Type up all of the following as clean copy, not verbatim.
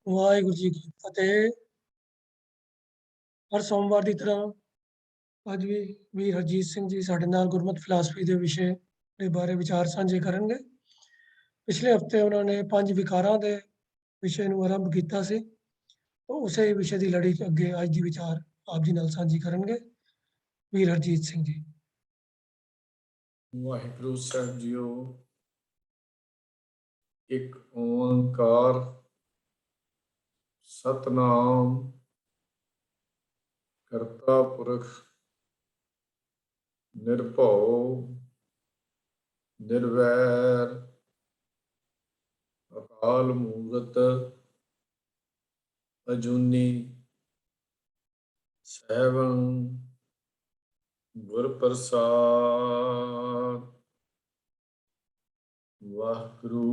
ਵਾਹਿਗੁਰੂ ਜੀ ਕੀ ਫਤਿਹ। ਹਰ ਸੋਮਵਾਰ ਦੀ ਤਰ੍ਹਾਂ ਅੱਜ ਵੀ ਵੀਰ ਹਰਜੀਤ ਸਿੰਘ ਜੀ ਸਾਡੇ ਨਾਲ ਗੁਰਮਤਿ ਫਿਲਾਸਫੀ ਦੇ ਵਿਸ਼ੇ ਦੇ ਬਾਰੇ ਵਿਚਾਰ ਸਾਂਝੇ ਕਰਨਗੇ। ਪਿਛਲੇ ਹਫ਼ਤੇ ਉਹਨਾਂ ਨੇ 5 ਵਿਕਾਰਾਂ ਦੇ ਵਿਸ਼ੇ ਨੂੰ ਆਰੰਭ ਕੀਤਾ ਸੀ। ਉਸੇ ਵਿਸ਼ੇ ਦੀ ਲੜੀ ਅੱਗੇ ਅੱਜ ਦੀ ਵਿਚਾਰ ਆਪ ਜੀ ਨਾਲ ਸਾਂਝੀ ਕਰਨਗੇ ਵੀਰ ਹਰਜੀਤ ਸਿੰਘ ਜੀ। ਵਾਹਿਗੁਰੂ ਸਾਹਿਬ ਜੀਓ। ਇੱਕ ਓੰਕਾਰ ਸਤਨਾਮ ਕਰਤਾ ਪੁਰਖ ਨਿਰਭਉ ਨਿਰਵੈਰ ਅਕਾਲ ਮੂਰਤ ਅਜੂਨੀ ਸੈਭੰ ਗੁਰ ਪ੍ਰਸਾਦ। ਵਾਹਿਗੁਰੂ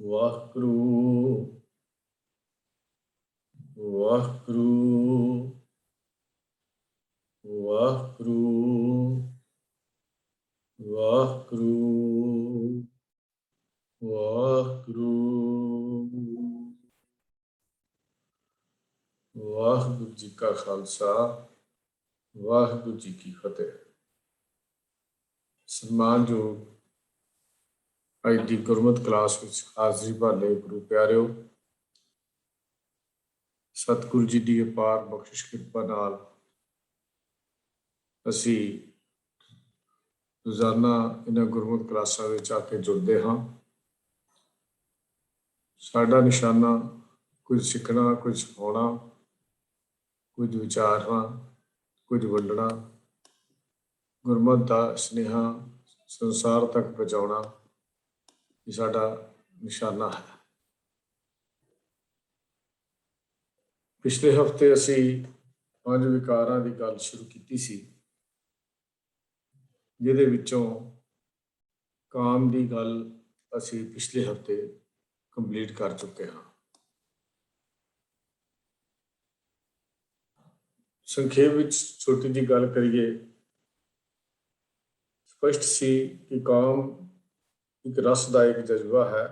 ਵਾਹਿਗੁਰੂ ਵਾਹਿਗੁਰੂ ਵਾਹਿਗੁਰੂ ਵਾਹਿਗੁਰੂ ਵਾਹਿਗੁਰੂ। ਵਾਹਿਗੁਰੂ ਜੀ ਕਾ ਖਾਲਸਾ, ਵਾਹਿਗੁਰੂ ਜੀ ਕੀ ਫਤਿਹ। ਸਨਮਾਨਯੋਗ ਅੱਜ ਦੀ ਗੁਰਮਤਿ ਕਲਾਸ ਵਿੱਚ ਹਾਜ਼ਰੀ ਭਾਲੇ ਗੁਰੂ ਪਿਆਰਿਓ, ਸਤਿਗੁਰੂ ਜੀ ਦੀ ਅਪਾਰ ਬਖਸ਼ਿਸ਼ ਕਿਰਪਾ ਨਾਲ ਅਸੀਂ ਰੋਜ਼ਾਨਾ ਇਹਨਾਂ ਗੁਰਮਤਿ ਕਲਾਸਾਂ ਵਿੱਚ ਆ ਕੇ ਜੁੜਦੇ ਹਾਂ। ਸਾਡਾ ਨਿਸ਼ਾਨਾ ਕੁਝ ਸਿੱਖਣਾ, ਕੁਝ ਸਿਖਾਉਣਾ, ਕੁਝ ਵਿਚਾਰਨਾ, ਕੁਝ ਵੰਡਣਾ, ਗੁਰਮਤਿ ਦਾ ਸੁਨੇਹਾ ਸੰਸਾਰ ਤੱਕ ਪਹੁੰਚਾਉਣਾ ਇਹ ਸਾਡਾ ਨਿਸ਼ਾਨਾ ਹੈ। ਪਿਛਲੇ ਹਫ਼ਤੇ ਅਸੀਂ 5 ਵਿਕਾਰਾਂ ਦੀ ਗੱਲ ਸ਼ੁਰੂ ਕੀਤੀ ਸੀ, ਜਿਹਦੇ ਵਿੱਚੋਂ ਕਾਮ ਦੀ ਗੱਲ ਅਸੀਂ ਪਿਛਲੇ ਹਫ਼ਤੇ ਕੰਪਲੀਟ ਕਰ ਚੁੱਕੇ ਹਾਂ। ਸੰਖੇਪ ਵਿੱਚ ਛੋਟੀ ਜਿਹੀ ਗੱਲ ਕਰੀਏ, ਸਪਸ਼ਟ ਸੀ ਕਿ ਕਾਮ ਇੱਕ ਰਸਦਾਇਕ ਜਜ਼ਬਾ ਹੈ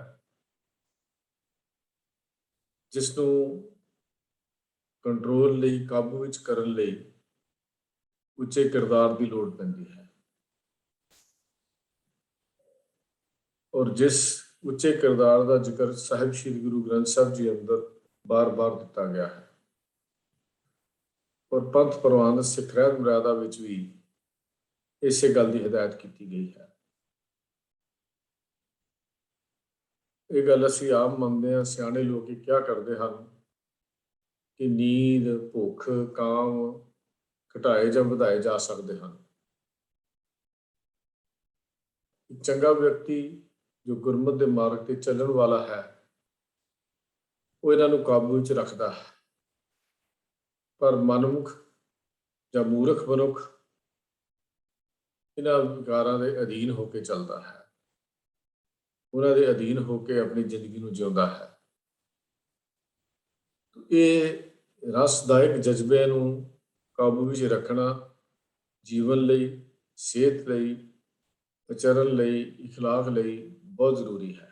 ਜਿਸ ਨੂੰ ਕੰਟਰੋਲ ਲਈ, ਕਾਬੂ ਵਿੱਚ ਕਰਨ ਲਈ ਉੱਚੇ ਕਿਰਦਾਰ ਦੀ ਲੋੜ ਪੈਂਦੀ ਹੈ, ਔਰ ਜਿਸ ਉੱਚੇ ਕਿਰਦਾਰ ਦਾ ਜ਼ਿਕਰ ਸਾਹਿਬ ਸ਼੍ਰੀ ਗੁਰੂ ਗ੍ਰੰਥ ਸਾਹਿਬ ਜੀ ਅੰਦਰ ਬਾਰ-ਬਾਰ ਦਿੱਤਾ ਗਿਆ ਹੈ, ਔਰ ਪੰਥ ਪ੍ਰਵਾਨ ਸਿੱਖ ਰਹਿਤ ਮਰਿਆਦਾ ਵਿੱਚ ਵੀ ਇਸੇ ਗੱਲ ਦੀ ਹਦਾਇਤ ਕੀਤੀ ਗਈ ਹੈ। ਇਹ ਗੱਲ ਅਸੀਂ ਆਮ ਮੰਨਦੇ ਹਾਂ। ਸਿਆਣੇ ਲੋਕ ਕਿਹਾ ਕਰਦੇ ਹਨ ਕਿ ਨੀਂਦ, ਭੁੱਖ, ਕਾਮ ਘਟਾਏ ਜਾਂ ਵਧਾਏ ਜਾ ਸਕਦੇ ਹਨ। ਇੱਕ ਚੰਗਾ ਵਿਅਕਤੀ ਜੋ ਗੁਰਮਤਿ ਦੇ ਮਾਰਗ ਤੇ ਚੱਲਣ ਵਾਲਾ ਹੈ, ਉਹ ਇਹਨਾਂ ਨੂੰ ਕਾਬੂ ਵਿੱਚ ਰੱਖਦਾ ਹੈ, ਪਰ ਮਨਮੁਖ ਜਾਂ ਮੂਰਖ ਮਨੁੱਖ ਇਹਨਾਂ ਵਿਕਾਰਾਂ ਦੇ ਅਧੀਨ ਹੋ ਕੇ ਚੱਲਦਾ ਹੈ, ਉਹਨਾਂ ਦੇ ਅਧੀਨ ਹੋ ਕੇ ਆਪਣੀ ਜ਼ਿੰਦਗੀ ਨੂੰ ਜਿਉਂਦਾ ਹੈ। ਇਹ ਰਸਦਾਇਕ ਜਜ਼ਬੇ ਨੂੰ ਕਾਬੂ ਵਿੱਚ ਰੱਖਣਾ ਜੀਵਨ ਲਈ, ਸਿਹਤ ਲਈ, ਆਚਰਣ ਲਈ, ਇਖਲਾਕ ਲਈ ਬਹੁਤ ਜ਼ਰੂਰੀ ਹੈ।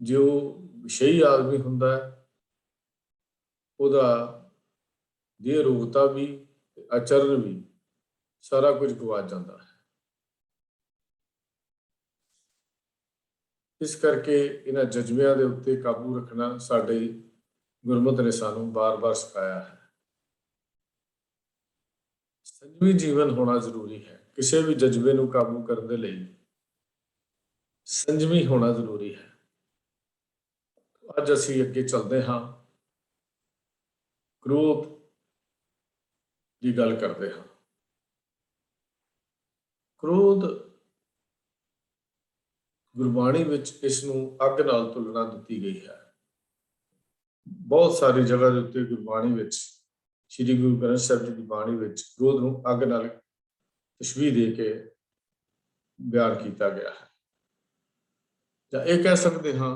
ਜੋ ਵਿਸ਼ਈ ਆਦਮੀ ਹੁੰਦਾ ਹੈ, ਉਹਦਾ ਦੇਹ ਰੂਪਤਾ ਵੀ, ਆਚਰਣ ਵੀ, ਸਾਰਾ ਕੁਝ ਗਵਾਚ ਜਾਂਦਾ ਹੈ। ਇਸ ਕਰਕੇ ਇਹਨਾਂ ਜਜ਼ਬਿਆਂ ਦੇ ਉੱਤੇ ਕਾਬੂ ਰੱਖਣਾ ਸਾਡੇ ਗੁਰਮਤਿ ਨੇ ਸਾਨੂੰ ਬਾਰ-ਬਾਰ ਸਿਖਾਇਆ ਹੈ। ਸੰਜਮੀ ਜੀਵਨ ਹੋਣਾ ਜ਼ਰੂਰੀ ਹੈ। ਕਿਸੇ ਵੀ ਜਜ਼ਬੇ ਨੂੰ ਕਾਬੂ ਕਰਨ ਦੇ ਲਈ ਸੰਜਮੀ ਹੋਣਾ ਜ਼ਰੂਰੀ ਹੈ। ਅੱਜ ਅਸੀਂ ਅੱਗੇ ਚੱਲਦੇ ਹਾਂ, ਕ੍ਰੋਧ ਦੀ ਗੱਲ ਕਰਦੇ ਹਾਂ। ਕ੍ਰੋਧ ਗੁਰਬਾਣੀ ਵਿੱਚ ਇਸ ਨੂੰ ਅੱਗ ਨਾਲ ਤੁਲਨਾ ਦਿੱਤੀ ਗਈ ਹੈ। ਬਹੁਤ ਸਾਰੀ ਜਗ੍ਹਾ ਦੇ ਉੱਤੇ ਗੁਰਬਾਣੀ ਵਿੱਚ, ਸ਼੍ਰੀ ਗੁਰੂ ਗ੍ਰੰਥ ਸਾਹਿਬ ਜੀ ਦੀ ਬਾਣੀ ਵਿੱਚ ਕ੍ਰੋਧ ਨੂੰ ਅੱਗ ਨਾਲ ਤਸ਼ਬੀਹ ਦੇ ਕੇ ਬਿਆਨ ਕੀਤਾ ਗਿਆ ਹੈ। ਜਾਂ ਇਹ ਕਹਿ ਸਕਦੇ ਹਾਂ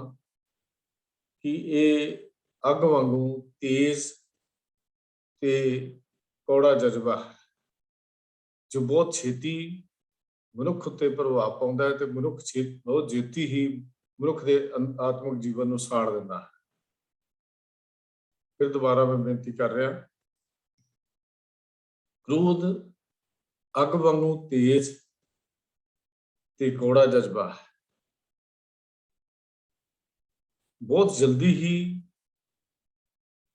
ਕਿ ਇਹ ਅੱਗ ਵਾਂਗੂ ਤੇਜ਼ ਤੇ ਕੌੜਾ ਜਜ਼ਬਾ ਹੈ, ਜੋ ਬਹੁਤ ਛੇਤੀ ਮਨੁੱਖ ਉੱਤੇ ਪ੍ਰਭਾਵ ਪਾਉਂਦਾ ਹੈ ਤੇ ਮਨੁੱਖ ਬਹੁਤ ਛੇਤੀ ਹੀ ਮਨੁੱਖ ਦੇ ਆਤਮਿਕ ਜੀਵਨ ਨੂੰ ਸਾੜ ਦਿੰਦਾ ਹੈ। ਫਿਰ ਦੁਬਾਰਾ ਮੈਂ ਬੇਨਤੀ ਕਰ ਰਿਹਾ, ਕ੍ਰੋਧ ਅੱਗ ਵਾਂਗੂ ਤੇਜ਼ ਤੇ ਕੌੜਾ ਜਜ਼ਬਾ ਹੈ। ਬਹੁਤ ਜਲਦੀ ਹੀ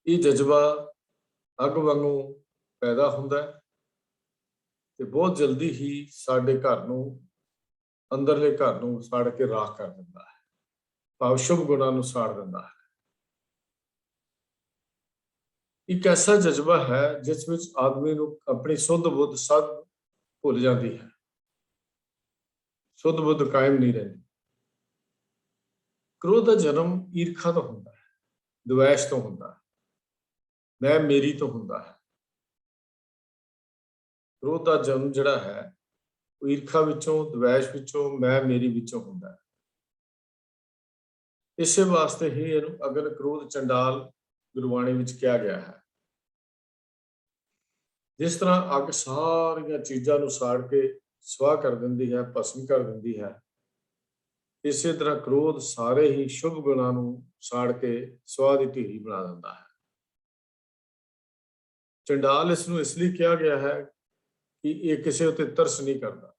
ਇਹ ਜਜ਼ਬਾ ਅੱਗ ਵਾਂਗੂ ਪੈਦਾ ਹੁੰਦਾ ਹੈ ਤੇ ਬਹੁਤ ਜਲਦੀ ਹੀ ਸਾਡੇ ਘਰ ਨੂੰ, ਅੰਦਰਲੇ ਘਰ ਨੂੰ ਸਾੜ ਕੇ ਰਾਖ ਕਰ ਦਿੰਦਾ ਹੈ, ਭਾਵ ਸ਼ੁਭ ਗੁਣਾਂ ਨੂੰ ਸਾੜ ਦਿੰਦਾ ਹੈ। ਇੱਕ ਐਸਾ ਜਜ਼ਬਾ ਹੈ ਜਿਸ ਵਿੱਚ ਆਦਮੀ ਨੂੰ ਆਪਣੀ ਸੁੱਧ ਬੁੱਧ ਸਭ ਭੁੱਲ ਜਾਂਦੀ ਹੈ, ਸੁੱਧ ਬੁੱਧ ਕਾਇਮ ਨਹੀਂ ਰਹਿੰਦੀ। ਕ੍ਰੋਧ ਦਾ ਜਨਮ ਈਰਖਾ ਤੋਂ ਹੁੰਦਾ ਹੈ, ਦੁਵੇਸ਼ ਤੋਂ ਹੁੰਦਾ ਹੈ, ਮੈਂ ਮੇਰੀ ਤੋਂ ਹੁੰਦਾ ਹੈ। ਕ੍ਰੋਧ ਦਾ ਜਨਮ ਜਿਹੜਾ ਹੈ ਉਹ ਈਰਖਾ ਵਿੱਚੋਂ, ਦੁਵੇਸ਼ ਵਿੱਚੋਂ, ਮੈਂ ਮੇਰੀ ਵਿੱਚੋਂ ਹੁੰਦਾ ਹੈ। ਇਸੇ ਵਾਸਤੇ ਹੀ ਇਹਨੂੰ ਅਗਨ ਕ੍ਰੋਧ ਚੰਡਾਲ ਗੁਰਬਾਣੀ ਵਿੱਚ ਕਿਹਾ ਗਿਆ ਹੈ। ਜਿਸ ਤਰ੍ਹਾਂ ਅੱਗ ਸਾਰੀਆਂ ਚੀਜ਼ਾਂ ਨੂੰ ਸਾੜ ਕੇ ਸਵਾਹ ਕਰ ਦਿੰਦੀ ਹੈ, ਭਸਮ ਕਰ ਦਿੰਦੀ ਹੈ, ਇਸੇ ਤਰ੍ਹਾਂ ਕ੍ਰੋਧ ਸਾਰੇ ਹੀ ਸ਼ੁਭ ਗੁਣਾਂ ਨੂੰ ਸਾੜ ਕੇ ਸਵਾਹ ਦੀ ਢੇਰੀ ਬਣਾ ਦਿੰਦਾ ਹੈ। ਚੰਡਾਲ ਇਸ ਨੂੰ ਇਸ ਲਈ ਕਿਹਾ ਗਿਆ ਹੈ ਕਿ ਇਹ ਕਿਸੇ ਉੱਤੇ ਤਰਸ ਨਹੀਂ ਕਰਦਾ,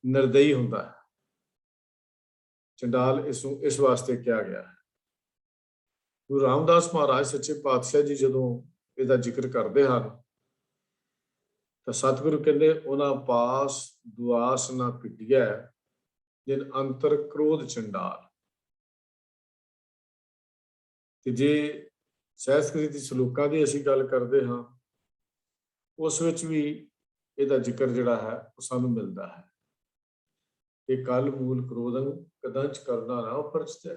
ਨਿਰਦਈ ਹੁੰਦਾ ਹੈ। ਚੰਡਾਲ ਇਸ ਨੂੰ ਇਸ ਵਾਸਤੇ ਕਿਹਾ ਗਿਆ ਹੈ। ਗੁਰੂ ਰਾਮਦਾਸ ਮਹਾਰਾਜ ਸੱਚੇ ਪਾਤਸ਼ਾਹ ਜੀ ਜਦੋਂ ਇਹਦਾ ਜ਼ਿਕਰ ਕਰਦੇ ਹਨ ਤਾਂ ਸਤਿਗੁਰੂ ਕਹਿੰਦੇ, ਉਹਨਾਂ ਪਾਸ ਦੁਆਸ ਨਾ ਪਿਟਿਆ ਜਿਨ ਅੰਤਰ ਕ੍ਰੋਧ ਚੰਡਾਲ। ਤੇ ਜੇ ਸਹਿਸਕ੍ਰਿਤ ਦੀ ਸਲੋਕਾਂ ਦੀ ਅਸੀਂ ਗੱਲ ਕਰਦੇ ਹਾਂ, ਉਸ ਵਿੱਚ ਵੀ ਇਹਦਾ ਜ਼ਿਕਰ ਜਿਹੜਾ ਹੈ ਉਹ ਸਾਨੂੰ ਮਿਲਦਾ ਹੈ ਕਿ ਕਲ ਮੂਲ ਕ੍ਰੋਧੰ ਕਦੰਚ ਕਰਨਾ ਨਾ ਉਪਰਜਤੈ।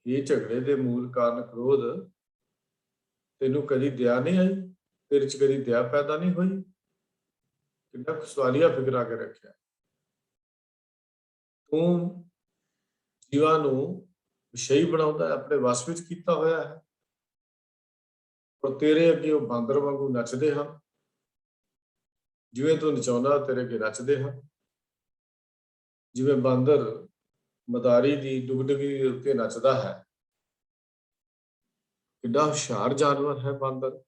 ਇਹ ਝਗੜੇ ਦੇ ਮੂਲ ਕਾਰਨ ਕ੍ਰੋਧ, ਤੈਨੂੰ ਕਦੀ ਦਇਆ ਨਹੀਂ ਆਈ, ਤੇਰੇ ਚ ਕਦੀ ਦਇਆ ਪੈਦਾ ਨਹੀਂ ਹੋਈ। ਕਿੰਨਾ ਸਵਾਲੀਆ ਫਿਕਰ ਆ ਕੇ ਰੱਖਿਆ। ਤੂੰ ਜੀਵਾਂ ਨੂੰ ਵਿਸ਼ਈ ਬਣਾਉਂਦਾ, ਆਪਣੇ ਵਸ ਵਿੱਚ ਕੀਤਾ ਹੋਇਆ ਹੈ, ਪਰ ਤੇਰੇ ਅੱਗੇ ਉਹ ਬਾਂਦਰ ਵਾਂਗੂ ਨੱਚਦੇ ਹਨ। ਜਿਵੇਂ ਤੂੰ ਨਚਾਉਂਦਾ ਤੇਰੇ ਅੱਗੇ ਨੱਚਦੇ ਹਨ। ਜਿਵੇਂ ਬਾਂਦਰ ਮਦਾਰੀ ਦੀ ਡੁਗਡੁਗੀ ਦੇ ਉੱਤੇ ਨੱਚਦਾ ਹੈ। ਕਿੱਡਾ ਹੁਸ਼ਿਆਰ ਜਾਨਵਰ ਹੈ ਬਾਂਦਰ।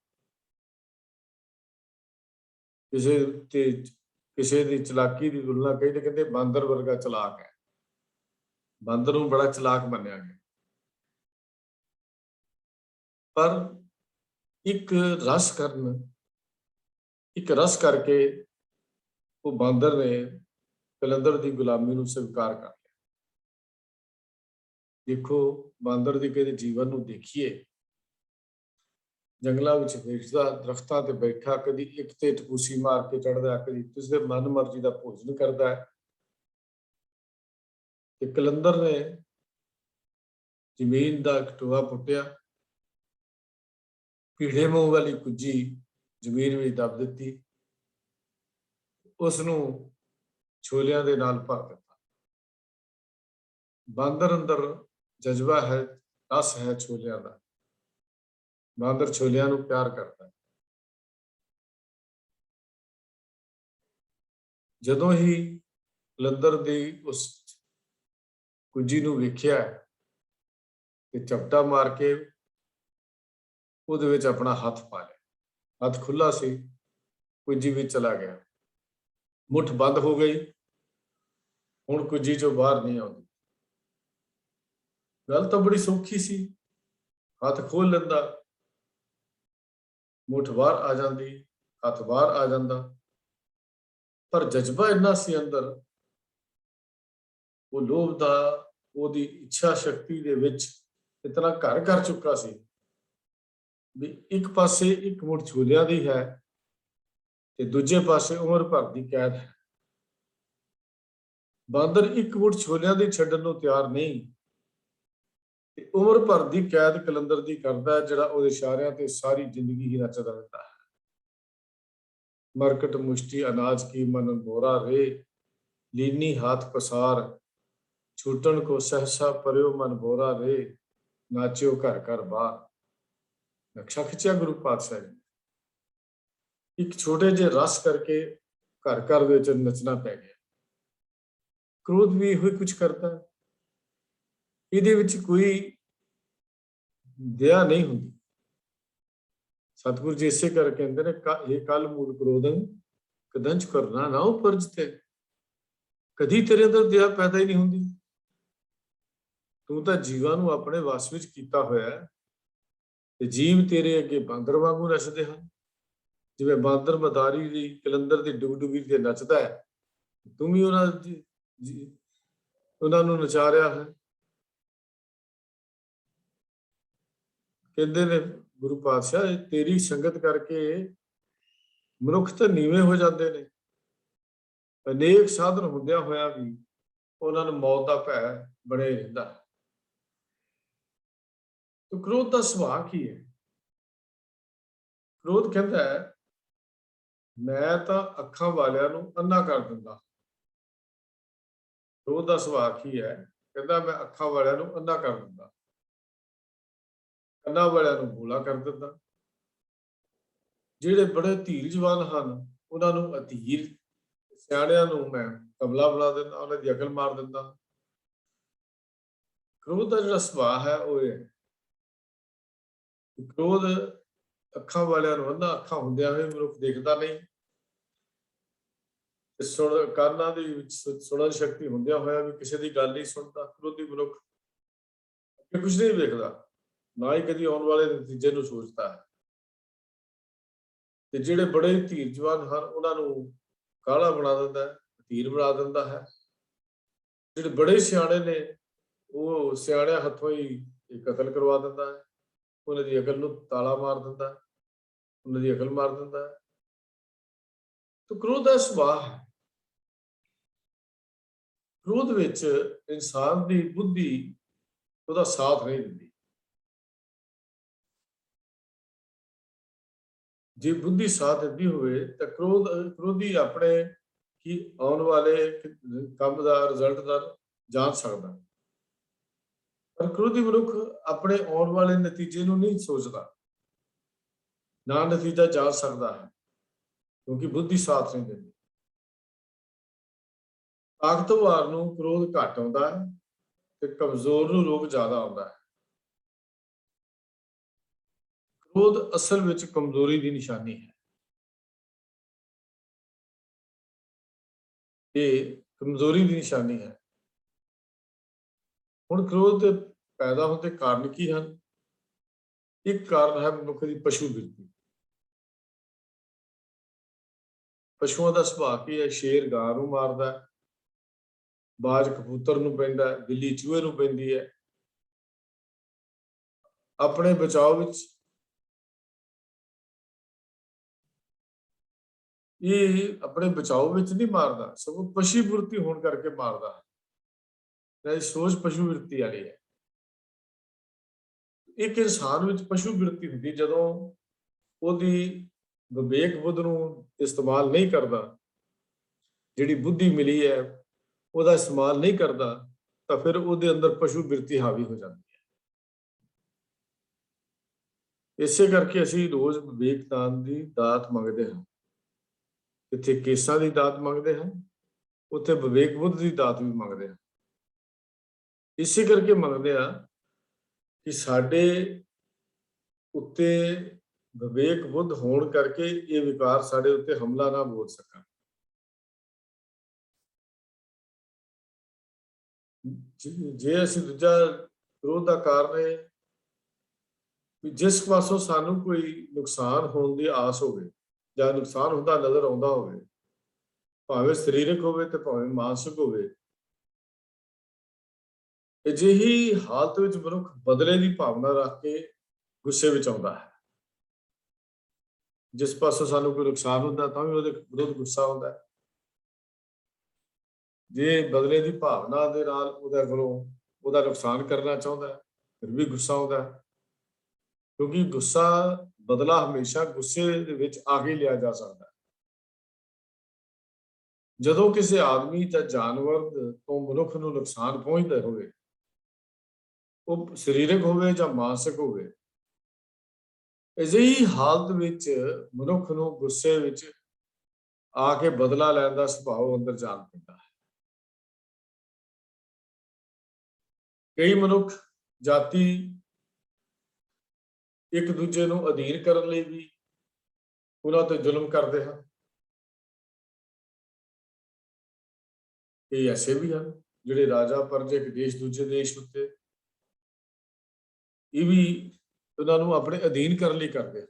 ਕਿਸੇ ਦੀ ਚਲਾਕੀ ਦੀ ਤੁਲਨਾ ਕਹੀ ਤੇ ਕਹਿੰਦੇ ਬਾਂਦਰ ਵਰਗਾ ਚਲਾਕ ਹੈ। ਬਾਂਦਰ ਨੂੰ ਬੜਾ ਚਲਾਕ ਮੰਨਿਆ ਗਿਆ। ਪਰ ਇੱਕ ਰਸ ਕਰਕੇ ਉਹ ਬਾਂਦਰ ਨੇ ਕਲੰਦਰ ਦੀ ਗੁਲਾਮੀ ਨੂੰ ਸਵੀਕਾਰ ਕਰ ਲਿਆ। ਦੇਖੋ, ਬਾਂਦਰ ਦੀ ਕਦੇ ਜੀਵਨ ਨੂੰ ਦੇਖੀਏ, ਜੰਗਲਾਂ ਵਿੱਚ ਵੇਚਦਾ, ਦਰਖਤਾਂ ਤੇ ਬੈਠਾ, ਕਦੀ ਇੱਕ ਤੇ ਟਪੂਸੀ ਮਾਰ ਕੇ ਚੜ੍ਹਦਾ, ਕਦੀ ਕਿਸੇ ਦੇ ਮਨ ਮਰਜ਼ੀ ਦਾ ਭੋਜਨ ਕਰਦਾ ਹੈ। ਤੇ ਕਲੰਦਰ ਨੇ ਜ਼ਮੀਨ ਦਾ ਇੱਕ ਟੋਆ ਪੁੱਟਿਆ, ਭੀੜੇ ਮੂੰਹ ਵਾਲੀ ਕੁੱਜੀ ਜ਼ਮੀਨ ਵਿੱਚ ਦੱਬ ਦਿੱਤੀ, ਉਸ ਨੂੰ ਛੋਲਿਆਂ ਦੇ ਨਾਲ ਭਰ ਦਿੱਤਾ। ਬਾਂਦਰ ਅੰਦਰ ਜਜ਼ਬਾ ਹੈ, ਰਸ ਹੈ ਛੋਲਿਆਂ ਦਾ। ਬਾਂਦਰ ਛੋਲਿਆਂ ਨੂੰ ਪਿਆਰ ਕਰਦਾ ਹੈ। ਜਦੋਂ ਹੀ ਕਲੰਦਰ ਦੀ ਉਸ ਕੁੱਜੀ ਨੂੰ ਵੇਖਿਆ ਤੇ ਝਪਟਾ ਮਾਰ ਕੇ ਉਹਦੇ ਵਿੱਚ ਆਪਣਾ ਹੱਥ ਪਾ ਲਿਆ। ਹੱਥ ਖੁੱਲਾ ਸੀ, ਕੁੱਜੀ ਵਿੱਚ ਚਲਾ ਗਿਆ, ਮੁੱਠ ਬੰਦ ਹੋ ਗਈ। ਹੁਣ ਕੁੱਜੀ ਚੋਂ ਬਾਹਰ ਨਹੀਂ ਆਉਂਦੀ। ਗੱਲ ਤਾਂ ਬੜੀ ਸੌਖੀ ਸੀ, ਹੱਥ ਖੋਲ ਲੈਂਦਾ, ਮੁੱਠ ਬਾਹਰ ਆ ਜਾਂਦੀ, ਹੱਥ ਬਾਹਰ ਆ ਜਾਂਦਾ। ਪਰ ਜਜ਼ਬਾ ਇੰਨਾ ਸੀ ਅੰਦਰ, ਉਹ ਲੋਭ ਦਾ, ਉਹਦੀ ਇੱਛਾ ਸ਼ਕਤੀ ਦੇ ਵਿੱਚ ਇਤਨਾ ਘਰ ਕਰ ਚੁੱਕਾ ਸੀ ਵੀ ਇੱਕ ਪਾਸੇ ਇੱਕ ਮੁੱਠ ਛੋਲਿਆਂ ਦੀ ਹੈ ਤੇ ਦੂਜੇ ਪਾਸੇ ਉਮਰ ਭਰ ਦੀ ਕੈਦ ਹੈ। ਬਾਂਦਰ ਇੱਕ ਮੁੱਠ ਛੋਲਿਆਂ ਦੀ ਛੱਡਣ ਨੂੰ ਤਿਆਰ ਨਹੀਂ ਤੇ ਉਮਰ ਭਰ ਦੀ ਕੈਦ ਕਲੰਦਰ ਦੀ ਕਰਦਾ, ਜਿਹੜਾ ਉਹਦੇ ਇਸ਼ਾਰਿਆਂ ਤੇ ਸਾਰੀ ਜ਼ਿੰਦਗੀ ਹੀ ਨੱਚਦਾ ਰਹਿੰਦਾ ਹੈ। ਮਰਕਟ ਮੁਸ਼ਟੀ ਅਨਾਜ ਕੀ ਮਨ ਬੋਰਾ ਰੇ, ਲੀਨੀ ਹਾਥ ਪਸਾਰ, ਛੂਟਣ ਕੋ ਸਹਸਾ ਪਰਿਓ ਮਨ ਬੋਰਾ ਰੇ, ਨਾਚਿਓ ਘਰ ਘਰ ਬਾਹਰ। ਨਕਸ਼ਾ ਖਿੱਚਿਆ ਗੁਰੂ ਪਾਤਸ਼ਾਹ ਜੀ। ਇੱਕ ਛੋਟੇ ਜਿਹੇ ਰਸ ਕਰਕੇ घर घर ਦੇ ਵਿੱਚ ਨੱਚਣਾ ਪੈ ਗਿਆ। ਕ੍ਰੋਧ ਵੀ ਇਹੋ ਕੁਝ ਕਰਦਾ ਹੈ। ਇਹਦੇ ਵਿੱਚ ਕੋਈ ਦਇਆ ਨਹੀਂ ਹੁੰਦੀ। ਸਤਿਗੁਰੂ ਜੀ ਇਸੇ ਕਰਕੇ ਕਹਿੰਦੇ ਨੇ ਇਹ ਕੱਲ ਮੂਲ ਕ੍ਰੋਧੰ ਕਦੰਚ ਕਰਨਾ ਨਾ ਉਪਰਜ ਤੇ। ਕਦੀ ਤੇਰੇ ਅੰਦਰ ਦਇਆ ਪੈਦਾ ਹੀ ਨਹੀਂ ਹੁੰਦੀ। ਤੂੰ ਤਾਂ ਜੀਵਾਂ ਨੂੰ ਆਪਣੇ ਵਸ ਵਿੱਚ ਕੀਤਾ ਹੋਇਆ ਹੈ ਤੇ ਜੀਵ ਤੇਰੇ ਅੱਗੇ ਬਾਂਦਰ ਵਾਂਗੂ ਨੱਚਦੇ ਹਨ। ਜਿਵੇਂ ਬਾਂਦਰ ਮਦਾਰੀ ਦੀ ਕਲੰਦਰ ਦੀ ਡੁਗਡੁਗੀ ਤੇ ਨੱਚਦਾ ਹੈ, ਤੂੰ ਵੀ ਉਹਨਾਂ ਨੂੰ ਨਚਾ ਰਿਹਾ ਹੈ। ਕਹਿੰਦੇ ਨੇ ਗੁਰੂ ਪਾਤਸ਼ਾਹ, ਤੇਰੀ ਸੰਗਤ ਕਰਕੇ ਮਨੁੱਖ ਤਾਂ ਨੀਵੇਂ ਹੋ ਜਾਂਦੇ ਨੇ। ਅਨੇਕ ਸਾਧਨ ਹੁੰਦਿਆਂ ਹੋਇਆ ਵੀ ਉਹਨਾਂ ਨੂੰ ਮੌਤ ਦਾ ਭੈ ਬਣੇ ਰਹਿੰਦਾ। ਤੇ ਕ੍ਰੋਧ ਦਾ ਸੁਭਾਅ ਕੀ ਹੈ? ਕ੍ਰੋਧ ਕਹਿੰਦਾ ਹੈ, ਮੈਂ ਤਾਂ ਅੱਖਾਂ ਵਾਲਿਆਂ ਨੂੰ ਅੰਨਾ ਕਰ ਦਿੰਦਾ। ਕ੍ਰੋਧ ਦਾ ਸੁਭਾਅ ਕੀ ਹੈ? ਕਹਿੰਦਾ ਮੈਂ ਅੱਖਾਂ ਵਾਲਿਆਂ ਨੂੰ ਅੰਨਾ ਕਰ ਦਿੰਦਾ, ਕੰਨਾਂ ਵਾਲਿਆਂ ਨੂੰ ਬੋਲਾ ਕਰ ਦਿੰਦਾ। ਜਿਹੜੇ ਬੜੇ ਧੀਰਜਵਾਨ ਹਨ ਉਹਨਾਂ ਨੂੰ ਅਧੀਰ, ਸਿਆਣਿਆਂ ਨੂੰ ਮੈਂ ਕਮਲਾ ਬਣਾ ਦਿੰਦਾ, ਉਹਨਾਂ ਦੀ ਅਕਲ ਮਾਰ ਦਿੰਦਾ। ਕ੍ਰੋਧ ਦਾ ਜਿਹੜਾ ਸੁਭਾਅ ਹੈ ਉਹ ਇਹ ਹੈ। ਕ੍ਰੋਧ ਅੱਖਾਂ ਵਾਲਿਆਂ ਨੂੰ ਅੰਨਾ, ਅੱਖਾਂ ਹੁੰਦਿਆਂ ਹੋਏ ਮਨੁੱਖ ਦੇਖਦਾ ਨਹੀਂ। ਕੰਨਾਂ ਦੇ ਵਿੱਚ ਸੁਣਨ ਸ਼ਕਤੀ ਹੁੰਦਿਆਂ ਹੋਇਆ ਵੀ ਕਿਸੇ ਦੀ ਗੱਲ ਨਹੀਂ ਸੁਣਦਾ। ਕ੍ਰੋਧੀ ਮਨੁੱਖ ਕੁਝ ਨਹੀਂ ਵੇਖਦਾ, ਨਾ ਹੀ ਕਦੀ ਆਉਣ ਵਾਲੇ ਨਤੀਜੇ ਨੂੰ ਸੋਚਦਾ ਹੈ। ਤੇ ਜਿਹੜੇ ਬੜੇ ਧੀਰਜਵਾਨ ਹਨ ਉਹਨਾਂ ਨੂੰ ਕਾਹਲਾ ਬਣਾ ਦਿੰਦਾ ਹੈ, ਧੀਰ ਬਣਾ ਦਿੰਦਾ ਹੈ। ਜਿਹੜੇ ਬੜੇ ਸਿਆਣੇ ਨੇ ਉਹ ਸਿਆਣਿਆਂ ਹੱਥੋਂ ਹੀ ਕਤਲ ਕਰਵਾ ਦਿੰਦਾ ਹੈ। ਉਹਨਾਂ ਦੀ ਅਕਲ ਨੂੰ ਤਾਲਾ ਮਾਰ ਦਿੰਦਾ ਹੈ, ਉਹਨਾਂ ਦੀ ਅਕਲ ਮਾਰ ਦਿੰਦਾ ਹੈ। ਤਾਂ ਕ੍ਰੋਧ ਦਾ ਸੁਭਾਅ ਹੈ। ਕ੍ਰੋਧ ਵਿੱਚ ਇਨਸਾਨ ਦੀ ਬੁੱਧੀ ਉਹਦਾ ਸਾਥ ਨਹੀਂ ਦਿੰਦੀ। ਜੇ ਬੁੱਧੀ ਸਾਥ ਦਿੰਦੀ ਹੋਵੇ ਤਾਂ ਕ੍ਰੋਧੀ ਆਪਣੇ ਕੀ ਆਉਣ ਵਾਲੇ ਕੰਮ ਦਾ ਰਿਜ਼ਲਟ ਦਾ ਜਾਣ ਸਕਦਾ। ਪਰ ਕ੍ਰੋਧੀ ਮਨੁੱਖ ਆਪਣੇ ਆਉਣ ਵਾਲੇ ਨਤੀਜੇ ਨੂੰ ਨਹੀਂ ਸੋਚਦਾ, ਨਾ ਨਤੀਜਾ ਜਾਣ ਸਕਦਾ ਹੈ, ਕਿਉਂਕਿ ਬੁੱਧੀ ਸਾਥ ਨਹੀਂ ਦਿੰਦੀ। ਤਾਕਤਵਰ ਨੂੰ ਕ੍ਰੋਧ ਘੱਟ ਆਉਂਦਾ ਹੈ ਤੇ ਕਮਜ਼ੋਰ ਨੂੰ ਰੋਗ ਜ਼ਿਆਦਾ ਆਉਂਦਾ ਹੈ। ਕ੍ਰੋਧ ਅਸਲ ਵਿੱਚ ਕਮਜ਼ੋਰੀ ਦੀ ਨਿਸ਼ਾਨੀ ਹੈ। ਇਹ ਕਮਜ਼ੋਰੀ ਦੀ ਨਿਸ਼ਾਨੀ ਹੈ। ਹੁਣ ਕ੍ਰੋਧ ਪੈਦਾ ਹੋਣ ਦੇ ਕਾਰਨ ਕੀ ਹਨ? ਇੱਕ ਕਾਰਨ ਹੈ ਮਨੁੱਖ ਦੀ ਪਸ਼ੂ ਬਿਰਤੀ। ਪਸ਼ੂਆਂ ਦਾ ਸੁਭਾਅ ਕੀ ਹੈ? ਸ਼ੇਰ ਗਾਂ ਨੂੰ ਮਾਰਦਾ, ਬਾਜ ਕਬੂਤਰ ਨੂੰ ਪੈਂਦਾ, ਬਿੱਲੀ ਚੂਹੇ ਨੂੰ ਪੈਂਦੀ ਹੈ। ਆਪਣੇ ਬਚਾਓ ਵਿੱਚ ਇਹ ਆਪਣੇ ਬਚਾਓ ਵਿੱਚ ਨਹੀਂ ਮਾਰਦਾ, ਸਗੋਂ ਪਸ਼ੂ ਬਿਰਤੀ ਹੋਣ ਕਰਕੇ ਮਾਰਦਾ ਹੈ। ਇਹ ਸੋਚ ਪਸ਼ੂ ਬਿਰਤੀ ਵਾਲੀ ਹੈ। ਇੱਕ ਇਨਸਾਨ ਵਿੱਚ ਪਸ਼ੂ ਬਿਰਤੀ ਹੁੰਦੀ ਜਦੋਂ ਉਹਦੀ ਵਿਵੇਕ ਬੁੱਧ ਨੂੰ ਇਸਤੇਮਾਲ ਨਹੀਂ ਕਰਦਾ, ਜਿਹੜੀ ਬੁੱਧੀ ਮਿਲੀ ਹੈ ਉਹਦਾ ਇਸਤੇਮਾਲ ਨਹੀਂ ਕਰਦਾ, ਤਾਂ ਫਿਰ ਉਹਦੇ ਅੰਦਰ ਪਸ਼ੂ ਬਿਰਤੀ ਹਾਵੀ ਹੋ ਜਾਂਦੀ ਹੈ। ਇਸੇ ਕਰਕੇ ਅਸੀਂ ਰੋਜ਼ ਵਿਵੇਕ ਦਾਨ ਦੀ ਦਾਤ ਮੰਗਦੇ ਹਾਂ। ਜਿੱਥੇ ਕੇਸਾਂ ਦੀ ਦਾਤ ਮੰਗਦੇ ਹਾਂ, ਉੱਥੇ ਵਿਵੇਕ ਬੁੱਧ ਦੀ ਦਾਤ ਵੀ ਮੰਗਦੇ ਹਾਂ। ਇਸੇ ਕਰਕੇ ਮੰਗਦੇ ਹਾਂ ਕਿ ਸਾਡੇ ਉੱਤੇ ਵਿਵੇਕ ਬੁੱਧ ਹੋਣ ਕਰਕੇ ਇਹ ਵਿਕਾਰ ਸਾਡੇ ਉੱਤੇ ਹਮਲਾ ਨਾ ਬੋਲ ਸਕਣ। ਜੇ ਅਸੀਂ ਦੂਜਾ ਕ੍ਰੋਧ ਦਾ ਕਾਰਨ ਹੈ ਵੀ ਜਿਸ ਪਾਸੋਂ ਸਾਨੂੰ ਕੋਈ ਨੁਕਸਾਨ ਹੋਣ ਦੀ ਆਸ ਹੋਵੇ ਜਾਂ ਨੁਕਸਾਨ ਹੁੰਦਾ ਨਜ਼ਰ ਆਉਂਦਾ ਹੋਵੇ, ਭਾਵੇਂ ਸਰੀਰਕ ਹੋਵੇ ਤੇ ਭਾਵੇਂ ਮਾਨਸਿਕ ਹੋਵੇ, ਅਜਿਹੀ ਹਾਲਤ ਵਿੱਚ ਮਨੁੱਖ ਬਦਲੇ ਦੀ ਭਾਵਨਾ ਰੱਖ ਕੇ ਗੁੱਸੇ ਵਿੱਚ ਆਉਂਦਾ ਹੈ। ਜਿਸ ਪਾਸੋਂ ਸਾਨੂੰ ਕੋਈ ਨੁਕਸਾਨ ਹੁੰਦਾ ਤਾਂ ਵੀ ਉਹਦੇ ਵਿਰੁੱਧ ਗੁੱਸਾ ਹੁੰਦਾ ਹੈ। ਜੇ ਬਦਲੇ ਦੀ ਭਾਵਨਾ ਦੇ ਨਾਲ ਉਹਦੇ ਕੋਲੋਂ ਉਹਦਾ ਨੁਕਸਾਨ ਕਰਨਾ ਚਾਹੁੰਦਾ ਫਿਰ ਵੀ ਗੁੱਸਾ ਆਉਂਦਾ ਹੈ, ਕਿਉਂਕਿ ਗੁੱਸਾ ਬਦਲਾ ਹਮੇਸ਼ਾ ਗੁੱਸੇ ਦੇ ਵਿੱਚ ਆ ਕੇ ਲਿਆ ਜਾ ਸਕਦਾ ਹੈ। ਜਦੋਂ ਕਿਸੇ ਆਦਮੀ ਜਾਂ ਜਾਨਵਰ ਤੋਂ ਮਨੁੱਖ ਨੂੰ ਨੁਕਸਾਨ ਪਹੁੰਚਦਾ ਹੋਵੇ, ਉਹ ਸਰੀਰਕ ਹੋਵੇ ਜਾਂ ਮਾਨਸਿਕ ਹੋਵੇ, ਅਜਿਹੀ ਹਾਲਤ ਵਿੱਚ ਮਨੁੱਖ ਨੂੰ ਗੁੱਸੇ ਵਿੱਚ ਆ ਕੇ ਬਦਲਾ ਲੈਣ ਦਾ ਸੁਭਾਅ ਅੰਦਰ ਜਾਣ ਪੈਂਦਾ ਹੈ। ਕਈ ਮਨੁੱਖ ਜਾਤੀ ਇੱਕ ਦੂਜੇ ਨੂੰ ਅਧੀਨ ਕਰਨ ਲਈ ਵੀ ਉਹਨਾਂ ਤੇ ਜ਼ੁਲਮ ਕਰਦੇ ਹਨ। ਕਈ ਐਸੇ ਵੀ ਹਨ ਜਿਹੜੇ ਰਾਜਾ ਪਰਜਾ ਇੱਕ ਦੇਸ਼ ਦੂਜੇ ਦੇਸ਼ ਉੱਤੇ ਇਹ ਵੀ ਉਹਨਾਂ ਨੂੰ ਆਪਣੇ ਅਧੀਨ ਕਰਨ ਲਈ ਕਰਦੇ ਹਨ।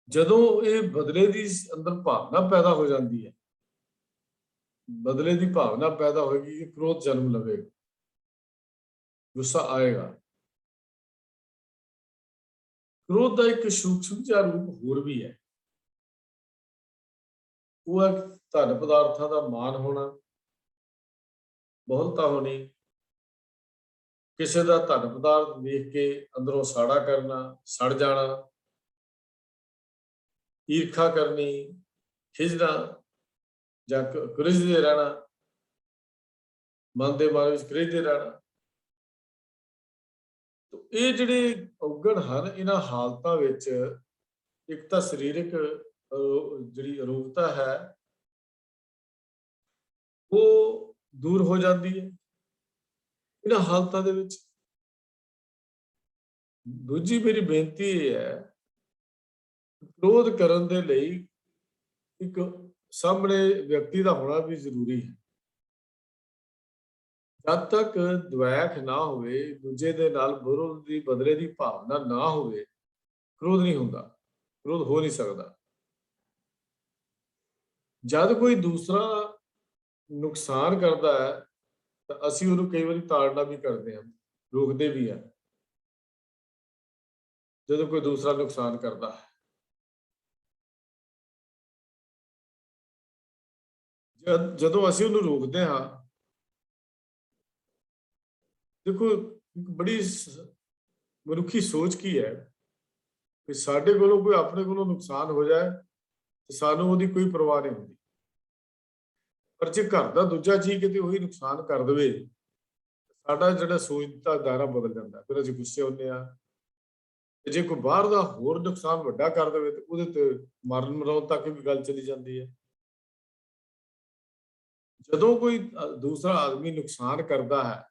ਜਦੋਂ ਇਹ ਬਦਲੇ ਦੀ ਅੰਦਰ ਭਾਵਨਾ ਪੈਦਾ ਹੋ ਜਾਂਦੀ ਹੈ, ਬਦਲੇ ਦੀ ਭਾਵਨਾ ਪੈਦਾ ਹੋਏਗੀ ਕਿ ਕ੍ਰੋਧ ਜਨਮ ਲਵੇਗਾ, ਗੁੱਸਾ ਆਏਗਾ। ਕ੍ਰੋਧ ਦਾ ਇੱਕ ਸੂਖਮ ਜਿਹਾ ਰੂਪ ਹੋਰ ਵੀ ਹੈ, ਉਹ ਹੈ ਧਨ ਪਦਾਰਥਾਂ ਦਾ ਮਾਨ ਹੋਣਾ, ਬਹੁਲਤਾ ਹੋਣੀ, ਕਿਸੇ ਦਾ ਧਨ ਪਦਾਰਥ ਵੇਖ ਕੇ ਅੰਦਰੋਂ ਸਾੜਾ ਕਰਨਾ, ਸੜ ਜਾਣਾ, ਈਰਖਾ ਕਰਨੀ, ਖਿਝਣਾ ਜਾਂ ਕੁਰਝਦੇ ਰਹਿਣਾ, ਮਨ ਦੇ ਮਨ ਵਿੱਚ ਕੁਰਝਦੇ ਰਹਿਣਾ। ਇਹ ਜਿਹੜੇ ਔਗਣ ਹਨ, ਇਹਨਾਂ ਹਾਲਤਾਂ ਵਿੱਚ ਇੱਕ ਤਾਂ ਸਰੀਰਕ ਜਿਹੜੀ ਅਰੋਗਤਾ ਹੈ ਉਹ ਦੂਰ ਹੋ ਜਾਂਦੀ ਹੈ ਇਹਨਾਂ ਹਾਲਤਾਂ ਦੇ ਵਿੱਚ। ਦੂਜੀ ਮੇਰੀ ਬੇਨਤੀ ਇਹ ਹੈ, ਕ੍ਰੋਧ ਕਰਨ ਦੇ ਲਈ ਇੱਕ ਸਾਹਮਣੇ ਵਿਅਕਤੀ ਦਾ ਹੋਣਾ ਵੀ ਜ਼ਰੂਰੀ ਹੈ। ਜਦ ਤੱਕ ਦਵੈਖ ਨਾ ਹੋਵੇ, ਦੂਜੇ ਦੇ ਨਾਲ ਵਿਰੋਧ ਦੀ ਬਦਲੇ ਦੀ ਭਾਵਨਾ ਨਾ ਹੋਵੇ, ਕ੍ਰੋਧ ਨਹੀਂ ਹੁੰਦਾ, ਕ੍ਰੋਧ ਹੋ ਨਹੀਂ ਸਕਦਾ। ਜਦ ਕੋਈ ਦੂਸਰਾ ਨੁਕਸਾਨ ਕਰਦਾ ਹੈ ਤਾਂ ਅਸੀਂ ਉਹਨੂੰ ਕਈ ਵਾਰੀ ਤਾੜਨਾ ਵੀ ਕਰਦੇ ਹਾਂ, ਰੋਕਦੇ ਵੀ ਹਾਂ। ਜਦੋਂ ਕੋਈ ਦੂਸਰਾ ਨੁਕਸਾਨ ਕਰਦਾ ਹੈ, ਜਦੋਂ ਅਸੀਂ ਉਹਨੂੰ ਰੋਕਦੇ ਹਾਂ, ਦੇਖੋ ਇੱਕ ਬੜੀ ਮਨੁੱਖੀ ਸੋਚ ਕੀ ਹੈ ਕਿ ਸਾਡੇ ਕੋਲੋਂ ਕੋਈ ਆਪਣੇ ਕੋਲੋਂ ਨੁਕਸਾਨ ਹੋ ਜਾਏ ਤੇ ਸਾਨੂੰ ਉਹਦੀ ਕੋਈ ਪਰਵਾਹ ਨਹੀਂ ਹੁੰਦੀ, ਪਰ ਜੇ ਘਰ ਦਾ ਦੂਜਾ ਜੀਅ ਕਿਤੇ ਉਹੀ ਨੁਕਸਾਨ ਕਰ ਦੇਵੇ, ਸਾਡਾ ਜਿਹੜਾ ਸੋਚ ਦਾ ਦਾਇਰਾ ਬਦਲ ਜਾਂਦਾ। ਫਿਰ ਅਸੀਂ ਗੁੱਸੇ ਹੁੰਦੇ ਹਾਂ। ਜੇ ਕੋਈ ਬਾਹਰ ਦਾ ਹੋਰ ਨੁਕਸਾਨ ਵੱਡਾ ਕਰ ਦੇਵੇ ਤੇ ਉਹਦੇ ਤੇ ਮਾਰਨ ਮਰਾਉਣ ਤੱਕ ਵੀ ਗੱਲ ਚਲੀ ਜਾਂਦੀ ਹੈ। ਜਦੋਂ ਕੋਈ ਦੂਸਰਾ ਆਦਮੀ ਨੁਕਸਾਨ ਕਰਦਾ ਹੈ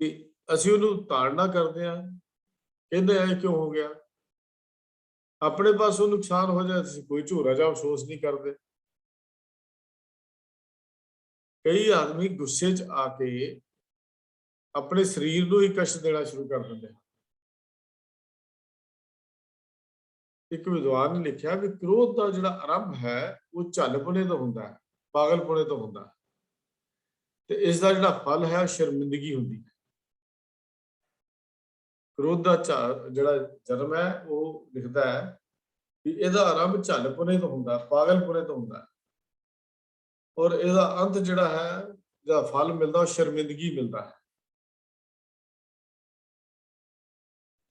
ਕਿ ਅਸੀਂ ਉਹਨੂੰ ਤਾੜਨਾ ਕਰਦੇ ਹਾਂ, ਕਹਿੰਦੇ ਆ ਕਿਉਂ ਹੋ ਗਿਆ, ਆਪਣੇ ਪਾਸੋਂ ਨੁਕਸਾਨ ਹੋ ਜਾਏ ਤੁਸੀਂ ਕੋਈ ਝੋਰਾ ਜਿਹਾ ਅਫਸੋਸ ਨਹੀਂ ਕਰਦੇ। ਕਈ ਆਦਮੀ ਗੁੱਸੇ 'ਚ ਆ ਕੇ ਆਪਣੇ ਸਰੀਰ ਨੂੰ ਹੀ ਕਸ਼ਟ ਦੇਣਾ ਸ਼ੁਰੂ ਕਰ ਦਿੰਦੇ ਹਨ। ਇੱਕ ਵਿਦਵਾਨ ਨੇ ਲਿਖਿਆ ਵੀ ਕ੍ਰੋਧ ਦਾ ਜਿਹੜਾ ਆਰੰਭ ਹੈ ਉਹ ਝੱਲਪੁਣੇ ਤੋਂ ਹੁੰਦਾ ਹੈ, ਪਾਗਲਪੁਣੇ ਤੋਂ ਹੁੰਦਾ ਹੈ, ਤੇ ਇਸ ਦਾ ਜਿਹੜਾ ਫਲ ਹੈ ਉਹ ਸ਼ਰਮਿੰਦਗੀ ਹੁੰਦੀ ਹੈ। ਕ੍ਰੋਧ ਦਾ ਜਿਹੜਾ ਜਨਮ ਹੈ ਉਹ ਲਿਖਦਾ ਹੈ ਕਿ ਇਹਦਾ ਆਰੰਭ ਝੱਲਪੁਣੇ ਤੋਂ ਹੁੰਦਾ, ਪਾਗਲਪੁਣੇ ਤੋਂ ਹੁੰਦਾ, ਔਰ ਇਹਦਾ ਅੰਤ ਜਿਹੜਾ ਹੈ, ਜਿਹੜਾ ਫਲ ਮਿਲਦਾ ਉਹ ਸ਼ਰਮਿੰਦਗੀ ਮਿਲਦਾ ਹੈ।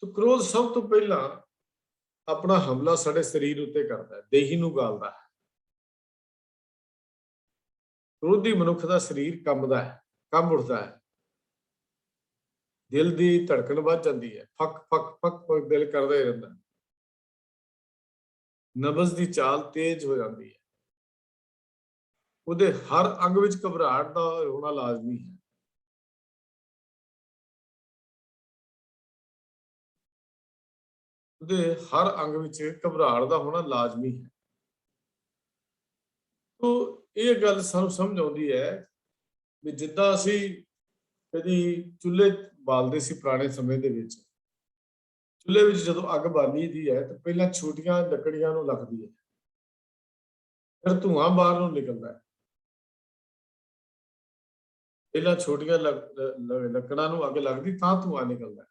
ਤਾਂ ਕ੍ਰੋਧ ਸਭ ਤੋਂ ਪਹਿਲਾਂ ਆਪਣਾ ਹਮਲਾ ਸਾਡੇ ਸਰੀਰ ਉੱਤੇ ਕਰਦਾ ਹੈ, ਦੇਹੀ ਨੂੰ ਗਾਲਦਾ ਹੈ। ਕ੍ਰੋਧੀ ਮਨੁੱਖ ਦਾ ਸਰੀਰ ਕੰਬਦਾ ਹੈ, ਕੰਬ ਉੱਠਦਾ ਹੈ, ਦਿਲ ਦੀ ਧੜਕਣ ਵੱਧ ਜਾਂਦੀ ਹੈ, ਫੱਕ ਫੱਕ ਫੱਕ ਫੱਕ ਦਿਲ ਕਰਦਾ ਹੀ ਰਹਿੰਦਾ, ਨਬਜ਼ ਦੀ ਚਾਲ ਤੇਜ਼ ਹੋ ਜਾਂਦੀ ਹੈ, ਉਹਦੇ ਹਰ ਅੰਗ ਵਿੱਚ ਘਬਰਾਹਟ ਦਾ ਹੋਣਾ ਲਾਜ਼ਮੀ ਹੈ। ਉਹਦੇ ਹਰ ਅੰਗ ਵਿੱਚ ਘਬਰਾਹਟ ਦਾ ਹੋਣਾ ਲਾਜ਼ਮੀ ਹੈ। ਤੋ ਇਹ ਗੱਲ ਸਾਨੂੰ ਸਮਝ ਆਉਂਦੀ ਹੈ ਵੀ ਜਿੱਦਾਂ ਅਸੀਂ ਕਦੀ ਚੁੱਲ੍ਹੇ ਬਾਲਦੇ ਸੀ ਪੁਰਾਣੇ ਸਮੇਂ ਦੇ ਵਿੱਚ, ਚੁੱਲ੍ਹੇ ਵਿੱਚ ਜਦੋਂ ਅੱਗ ਬਾਲੀ ਦੀ ਹੈ ਤਾਂ ਪਹਿਲਾਂ ਛੋਟੀਆਂ ਲੱਕੜੀਆਂ ਨੂੰ ਲੱਗਦੀ ਹੈ, ਫਿਰ ਧੂੰਆਂ ਬਾਹਰ ਨੂੰ ਨਿਕਲਦਾ ਹੈ। ਪਹਿਲਾਂ ਛੋਟੀਆਂ ਲੱਕੜਾਂ ਨੂੰ ਅੱਗ ਲੱਗਦੀ ਤਾਂ ਧੂੰਆਂ ਨਿਕਲਦਾ।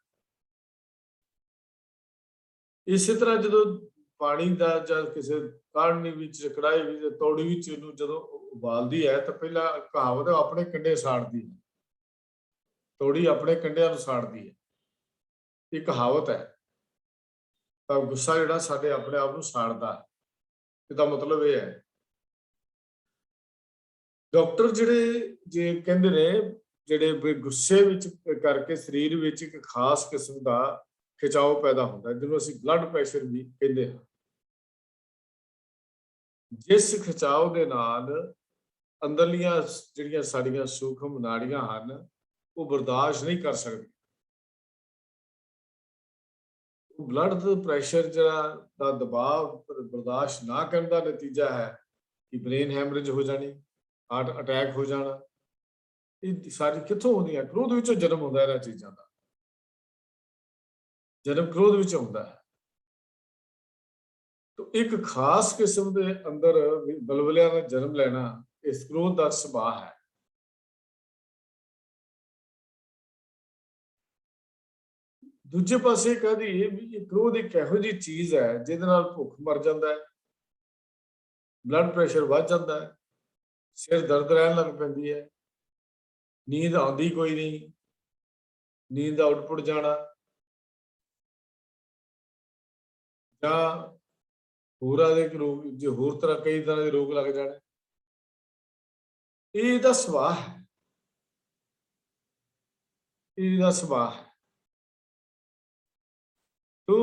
ਇਸੇ ਤਰ੍ਹਾਂ ਜਦੋਂ ਪਾਣੀ ਦਾ ਜਾਂ ਕਿਸੇ ਕਾੜ੍ਹਨੀ ਵਿੱਚ, ਕੜਾਹੀ ਵਿੱਚ, ਤੌੜੀ ਵਿੱਚ ਇਹਨੂੰ ਜਦੋਂ ਉਬਾਲਦੀ ਹੈ ਤਾਂ ਪਹਿਲਾਂ ਕਹਾਵਤ ਹੈ ਆਪਣੇ ਕੰਡੇ ਸਾੜਦੀ ਹੈ, ਤੌੜੀ ਆਪਣੇ ਕੰਡਿਆਂ ਨੂੰ ਸਾੜਦੀ ਹੈ, ਇਹ ਕਹਾਵਤ ਹੈ। ਤਾਂ ਗੁੱਸਾ ਜਿਹੜਾ ਸਾਡੇ ਆਪਣੇ ਆਪ ਨੂੰ ਸਾੜਦਾ ਹੈ, ਇਹਦਾ ਮਤਲਬ ਇਹ ਹੈ। ਡਾਕਟਰ ਜਿਹੜੇ ਜੇ ਕਹਿੰਦੇ ਨੇ ਜਿਹੜੇ ਗੁੱਸੇ ਵਿੱਚ ਕਰਕੇ ਸਰੀਰ ਵਿੱਚ ਇੱਕ ਖਾਸ ਕਿਸਮ ਦਾ ਖਿਚਾਓ ਪੈਦਾ ਹੁੰਦਾ ਹੈ, ਜਿਹਨੂੰ ਅਸੀਂ ਬਲੱਡ ਪ੍ਰੈਸ਼ਰ ਵੀ ਕਹਿੰਦੇ ਹਾਂ। ਜਿਸ ਖਿਚਾਓ ਦੇ ਨਾਲ ਅੰਦਰਲੀਆਂ ਜਿਹੜੀਆਂ ਸਾਡੀਆਂ ਸੂਖਮ ਨਾੜੀਆਂ ਹਨ ਉਹ ਬਰਦਾਸ਼ਤ ਨਹੀਂ ਕਰ ਸਕਦੀ। ਬਲੱਡ ਪ੍ਰੈਸ਼ਰ ਜਿਹੜਾ ਦਾ ਦਬਾਅ ਬਰਦਾਸ਼ਤ ਨਾ ਕਰਨ ਦਾ ਨਤੀਜਾ ਹੈ ਕਿ ਬ੍ਰੇਨ ਹੈਮਰੇਜ ਹੋ ਜਾਣੀ, ਹਾਰਟ ਅਟੈਕ ਹੋ ਜਾਣਾ। ਇਹ ਸਾਰੀ ਕਿੱਥੋਂ ਹੁੰਦੀਆਂ? ਕ੍ਰੋਧ ਵਿੱਚੋਂ ਜਨਮ ਹੁੰਦਾ ਇਹਨਾਂ ਚੀਜ਼ਾਂ ਦਾ। ਜਨਮ ਕ੍ਰੋਧ ਵਿੱਚ ਹੁੰਦਾ ਹੈ। ਤਾਂ ਇੱਕ ਖਾਸ ਕਿਸਮ ਦੇ ਅੰਦਰ ਬਲਬਲਿਆਂ ਦਾ ਜਨਮ ਲੈਣਾ ਇਸ ਕ੍ਰੋਧ ਦਾ ਸੁਭਾਅ ਹੈ। ਦੂਜੇ ਪਾਸੇ ਕਹਦੀ ਵੀ ਕ੍ਰੋਧ ਇੱਕ ਇਹੋ ਜਿਹੀ ਚੀਜ਼ ਹੈ ਜਿਹਦੇ ਨਾਲ ਭੁੱਖ ਮਰ ਜਾਂਦਾ ਹੈ, ਬਲੱਡ ਪ੍ਰੈਸ਼ਰ ਵੱਧ ਜਾਂਦਾ ਹੈ, ਸਿਰ ਦਰਦ ਰਹਿਣ ਲੱਗ ਪੈਂਦੀ ਹੈ, ਨੀਂਦ ਆਉਂਦੀ ਕੋਈ ਨਹੀਂ, ਨੀਂਦ ਦਾ ਆਉਟਪੁੱਟ ਜਾਣਾ, ਜਾਂ ਹੋਰਾਂ ਦੇ ਰੋਗ, ਜੇ ਹੋਰ ਤਰ੍ਹਾਂ ਕਈ ਤਰ੍ਹਾਂ ਦੇ ਰੋਗ ਲੱਗ ਜਾਣੇ। ਇਹ ਇਹਦਾ ਸੁਭਾਅ ਹੈ, ਇਹਦਾ ਸੁਭਾਅ ਹੈ। ਤੋ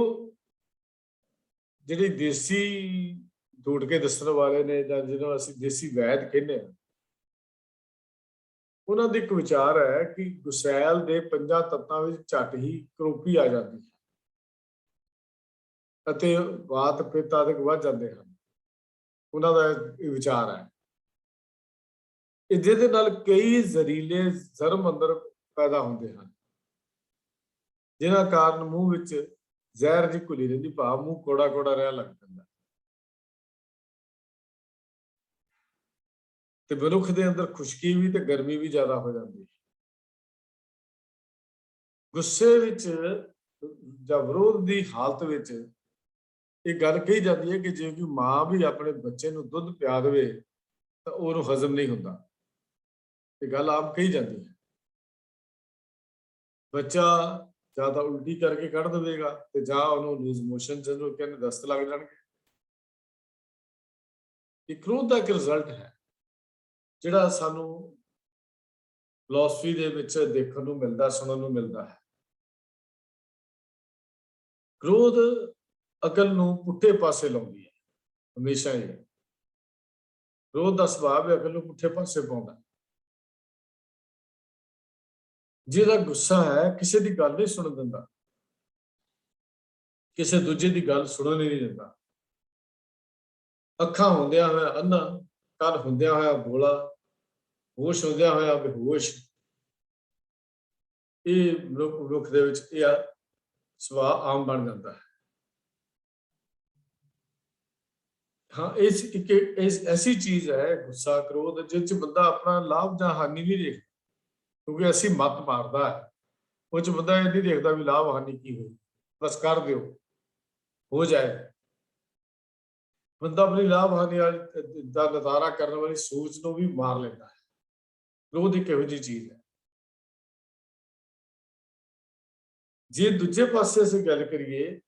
ਜਿਹੜੇ ਦੇਸੀ ਟੋਟਕੇ ਦੱਸਣ ਵਾਲੇ ਨੇ ਜਾਂ ਜਿਹਨੂੰ ਅਸੀਂ ਦੇਸੀ ਵੈਦ ਕਹਿੰਦੇ ਹਾਂ, ਉਹਨਾਂ ਦਾ ਇੱਕ ਵਿਚਾਰ ਹੈ ਕਿ ਗੁਸੈਲ ਦੇ 5 ਤੱਤਾਂ ਵਿੱਚ ਝੱਟ ਹੀ ਕਰੋਪੀ ਆ ਜਾਂਦੀ ਹੈ ਅਤੇ ਵਾਤ ਪਿੱਤ ਆਦਿ ਵੱਧ ਜਾਂਦੇ ਹਨ। ਉਹਨਾਂ ਦਾ ਇਹ ਵਿਚਾਰ ਹੈ। ਇਹ ਜਿਹਦੇ ਨਾਲ ਕਈ ਜ਼ਹਿਰੀਲੇ ਜ਼ਰਮ ਅੰਦਰ ਪੈਦਾ ਹੁੰਦੇ ਹਨ, ਜਿਨ੍ਹਾਂ ਕਾਰਨ ਮੂੰਹ ਵਿੱਚ ਜ਼ਹਿਰ ਜਿਹੀ ਘੁਲੀ ਰਹਿੰਦੀ, ਭਾਵ ਮੂੰਹ ਕੋੜਾ ਕੋੜਾ ਰਹਿਣ ਲੱਗ ਪੈਂਦਾ ਤੇ ਮਨੁੱਖ ਦੇ ਅੰਦਰ ਖੁਸ਼ਕੀ ਵੀ ਤੇ ਗਰਮੀ ਵੀ ਜ਼ਿਆਦਾ ਹੋ ਜਾਂਦੀ ਹੈ। ਗੁੱਸੇ ਵਿੱਚ ਜਾਂ ਵਿਰੋਧ ਦੀ ਹਾਲਤ ਵਿੱਚ ਇਹ ਗੱਲ ਕਹੀ ਜਾਂਦੀ ਹੈ ਕਿ ਜੇ ਕੋਈ ਮਾਂ ਵੀ ਆਪਣੇ ਬੱਚੇ ਨੂੰ ਦੁੱਧ ਪਿਆ ਦੇਵੇ ਤਾਂ ਉਹਨੂੰ ਹਜ਼ਮ ਨਹੀਂ ਹੁੰਦਾ। ਇਹ ਗੱਲ ਆਮ ਕਹੀ ਜਾਂਦੀ ਹੈ। ਬੱਚਾ ਜਾਂ ਤਾਂ ਉਲਟੀ ਕਰਕੇ ਕੱਢ ਦੇਵੇਗਾ ਤੇ ਜਾਂ ਉਹਨੂੰ ਲੂਜ਼ ਮੋਸ਼ਨ ਜਿਹਨੂੰ ਕਹਿੰਦੇ ਦਸਤ ਲੱਗ ਜਾਣਗੇ। ਇਹ ਕ੍ਰੋਧ ਦਾ ਇੱਕ ਰਿਜ਼ਲਟ ਹੈ ਜਿਹੜਾ ਸਾਨੂੰ ਫਿਲਾਸਫੀ ਦੇ ਵਿੱਚ ਦੇਖਣ ਨੂੰ ਮਿਲਦਾ, ਸੁਣਨ ਨੂੰ ਮਿਲਦਾ ਹੈ। ਕ੍ਰੋਧ ਅਕਲ ਨੂੰ ਪੁੱਠੇ ਪਾਸੇ ਲਾਉਂਦੀ ਹੈ ਹਮੇਸ਼ਾ ਹੀ। ਕ੍ਰੋਧ ਦਾ ਸੁਭਾਅ ਹੈ ਅਕਲ ਨੂੰ ਪੁੱਠੇ ਪਾਸੇ ਪਾਉਂਦਾ। ਜਿਹਦਾ ਗੁੱਸਾ ਹੈ ਕਿਸੇ ਦੀ ਗੱਲ ਨਹੀਂ ਸੁਣਨ ਦਿੰਦਾ, ਕਿਸੇ ਦੂਜੇ ਦੀ ਗੱਲ ਸੁਣਨ ਨਹੀਂ ਦਿੰਦਾ। ਅੱਖਾਂ ਹੁੰਦਿਆਂ ਹੋਇਆ ਅੰਨਾ, ਕੰਨ ਹੁੰਦਿਆਂ ਹੋਇਆ ਬੋਲਾ, ਹੋਸ਼ ਹੁੰਦਿਆਂ ਹੋਇਆ ਬੇਹੋਸ਼। ਇਹ ਮਨੁੱਖ ਦੇ ਵਿੱਚ ਇਹ ਸੁਭਾਅ ਆਮ ਬਣ ਜਾਂਦਾ ਹੈ। ਹਾਂ, ਇਸ ਐਸੀ ਚੀਜ਼ ਹੈ ਗੁੱਸਾ, ਕ੍ਰੋਧ, ਜਿਸ 'ਚ ਬੰਦਾ ਆਪਣਾ ਲਾਭ ਜਾਂ ਹਾਨੀ ਨਹੀਂ ਦੇਖਦਾ, ਕਿਉਂਕਿ ਅਸੀਂ ਮੱਤ ਮਾਰਦਾ ਹੈ। ਉਹ 'ਚ ਬੰਦਾ ਇਹ ਨਹੀਂ ਦੇਖਦਾ ਵੀ ਲਾਭ ਹਾਨੀ ਕੀ ਹੋਈ, ਬਸ ਕਰ ਦਿਓ ਹੋ ਜਾਏ। ਬੰਦਾ ਆਪਣੀ ਲਾਭ ਹਾਨੀ ਦਾ ਨਜ਼ਾਰਾ ਕਰਨ ਵਾਲੀ ਸੋਚ ਨੂੰ ਵੀ ਮਾਰ ਲੈਂਦਾ ਹੈ। ਕ੍ਰੋਧ ਇੱਕ ਇਹੋ ਜਿਹੀ ਚੀਜ਼ ਹੈ। ਜੇ ਦੂਜੇ ਪਾਸੇ ਅਸੀਂ ਗੱਲ ਕਰੀਏ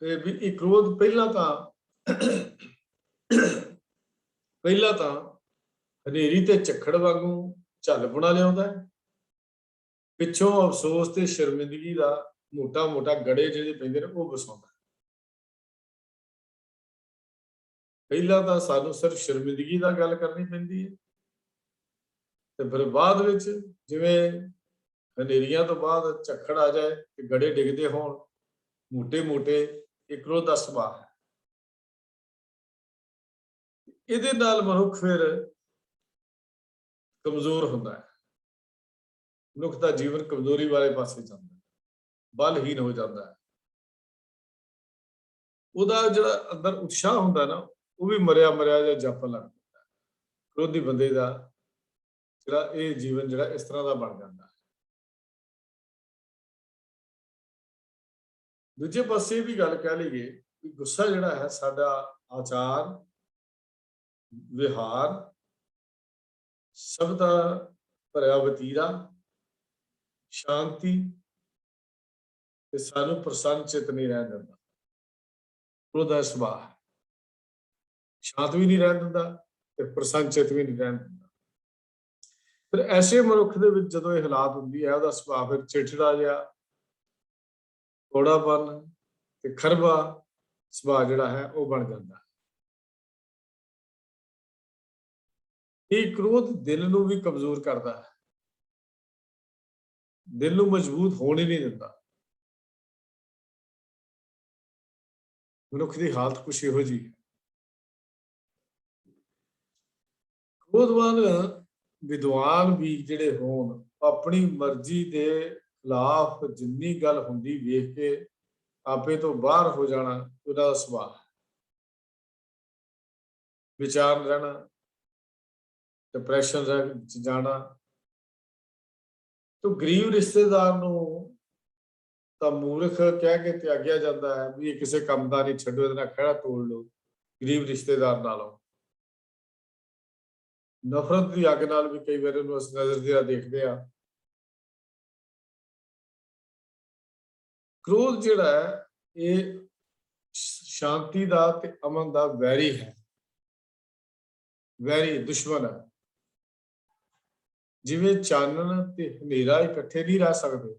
ਵੀ ਇਹ ਕ੍ਰੋਧ ਪਹਿਲਾਂ ਤਾਂ ਹਨੇਰੀ ਤੇ ਝੱਖੜ ਵਾਂਗੂ ਝੱਲ ਬਣਾ ਲਿਆਉਂਦਾ ਹੈ, ਪਿੱਛੋਂ ਅਫਸੋਸ ਤੇ ਸ਼ਰਮਿੰਦਗੀ ਦਾ ਮੋਟਾ ਮੋਟਾ ਗੜੇ ਜਿਹੜੇ ਪੈਂਦੇ ਨੇ ਉਹ ਵਸਾਉਂਦਾ। ਪਹਿਲਾਂ ਤਾਂ ਸਾਨੂੰ ਸਿਰਫ ਸ਼ਰਮਿੰਦਗੀ ਦਾ ਗੱਲ ਕਰਨੀ ਪੈਂਦੀ ਹੈ ਤੇ ਫਿਰ ਬਾਅਦ ਵਿੱਚ ਜਿਵੇਂ ਹਨੇਰੀਆਂ ਤੋਂ ਬਾਅਦ ਝੱਖੜ ਆ ਜਾਏ ਤੇ ਗੜੇ ਡਿੱਗਦੇ ਹੋਣ ਮੋਟੇ ਮੋਟੇ, ਇਹ ਕ੍ਰੋਧ ਦਾ ਸੁਭਾਅ ਹੈ। ਇਹਦੇ ਨਾਲ ਮਨੁੱਖ ਫਿਰ ਕਮਜ਼ੋਰ ਹੁੰਦਾ ਹੈ। ਮਨੁੱਖ ਦਾ ਜੀਵਨ ਕਮਜ਼ੋਰੀ ਵਾਲੇ ਪਾਸੇ ਜਾਂਦਾ ਹੈ, ਬਲਹੀਨ ਹੋ ਜਾਂਦਾ ਹੈ। ਉਹਦਾ ਜਿਹੜਾ ਅੰਦਰ ਉਤਸ਼ਾਹ ਹੁੰਦਾ ਨਾ ਉਹ ਵੀ ਮਰਿਆ ਮਰਿਆ ਜਿਹਾ ਜਾਪਣ ਲੱਗ ਪੈਂਦਾ ਹੈ। ਕ੍ਰੋਧੀ ਬੰਦੇ ਦਾ ਜਿਹੜਾ ਇਹ ਜੀਵਨ ਜਿਹੜਾ ਇਸ ਤਰ੍ਹਾਂ ਦਾ ਬਣ ਜਾਂਦਾ ਹੈ। ਦੂਜੇ ਪਾਸੇ ਵੀ ਗੱਲ ਕਹਿ ਲਈਏ ਕਿ ਗੁੱਸਾ ਜਿਹੜਾ ਹੈ ਸਾਡਾ ਆਚਾਰ ਵਿਹਾਰ ਸਭ ਦਾ ਭਰਿਆ ਵਤੀਰਾ, ਸ਼ਾਂਤੀ ਤੇ ਸਾਨੂੰ ਪ੍ਰਸੰਨ ਚਿੱਤ ਨਹੀਂ ਰਹਿਣ ਦਿੰਦਾ। ਕ੍ਰੋਧ ਦਾ ਸੁਭਾਅ ਹੈ, ਸ਼ਾਂਤ ਵੀ ਨਹੀਂ ਰਹਿਣ ਦਿੰਦਾ ਤੇ ਪ੍ਰਸੰਨ ਚਿੱਤ ਵੀ ਨਹੀਂ ਰਹਿਣ ਦਿੰਦਾ। ਫਿਰ ਐਸੇ ਮਨੁੱਖ ਦੇ ਵਿੱਚ ਜਦੋਂ ਇਹ ਹਾਲਾਤ ਹੁੰਦੀ ਹੈ ਉਹਦਾ ਸੁਭਾਅ ਫਿਰ ਚਿੜਚਿੜਾ ਜਿਹਾ, ਕੌੜਾਪਨ ਤੇ ਖਰਬਾ ਸੁਭਾਅ ਜਿਹੜਾ ਹੈ ਉਹ ਬਣ ਜਾਂਦਾ ਹੈ। ਇਹ ਕ੍ਰੋਧ ਦਿਲ ਨੂੰ ਵੀ ਕਮਜ਼ੋਰ ਕਰਦਾ ਹੈ, ਦਿਲ ਨੂੰ ਮਜ਼ਬੂਤ ਹੋਣ ਹੀ ਨਹੀਂ ਦਿੰਦਾ। ਮਨੁੱਖ ਦੀ ਹਾਲਤ ਕੁਛ ਇਹੋ ਜਿਹੀ ਹੈ। ਕ੍ਰੋਧਵਾਨ ਵਿਦਵਾਨ ਵੀ ਜਿਹੜੇ ਹੋਣ, ਆਪਣੀ ਮਰਜ਼ੀ ਦੇ ਖਿਲਾਫ ਜਿੰਨੀ ਗੱਲ ਹੁੰਦੀ ਵੇਖ ਕੇ ਆਪੇ ਤੋਂ ਬਾਹਰ ਹੋ ਜਾਣਾ ਉਹਨਾਂ ਦਾ ਸੁਭਾਅ ਹੈ। ਵਿਚਾਰ ਰਹਿਣਾ, ਡਿਪਰੈਸ਼ਨ ਚ ਜਾਣਾ। ਤਾਂ ਗਰੀਬ ਰਿਸ਼ਤੇਦਾਰ ਨੂੰ ਤਾਂ ਮੂਰਖ ਕਹਿ ਕੇ ਤਿਆਗਿਆ ਜਾਂਦਾ ਹੈ ਵੀ ਇਹ ਕਿਸੇ ਕੰਮ ਦਾ ਨਹੀਂ, ਛੱਡੋ, ਇਹਦੇ ਨਾਲ ਖਹਿੜਾ ਤੋੜ ਲਓ। ਗਰੀਬ ਰਿਸ਼ਤੇਦਾਰ ਨਾਲੋਂ ਨਫ਼ਰਤ ਦੀ ਅੱਗ ਨਾਲ ਵੀ ਕਈ ਵਾਰ ਉਹਨੂੰ ਅਸੀਂ ਨਜ਼ਰ ਦੇ ਦੇਖਦੇ ਆ। ਕ੍ਰੋਧ ਜਿਹੜਾ ਹੈ ਇਹ ਸ਼ਾਂਤੀ ਦਾ ਤੇ ਅਮਨ ਦਾ ਵੈਰੀ ਹੈ, ਵੈਰੀ ਦੁਸ਼ਮਣ ਹੈ। ਜਿਵੇਂ ਚਾਨਣ ਤੇ ਹਨੇਰਾ ਇਕੱਠੇ ਨਹੀਂ ਰਹਿ ਸਕਦੇ,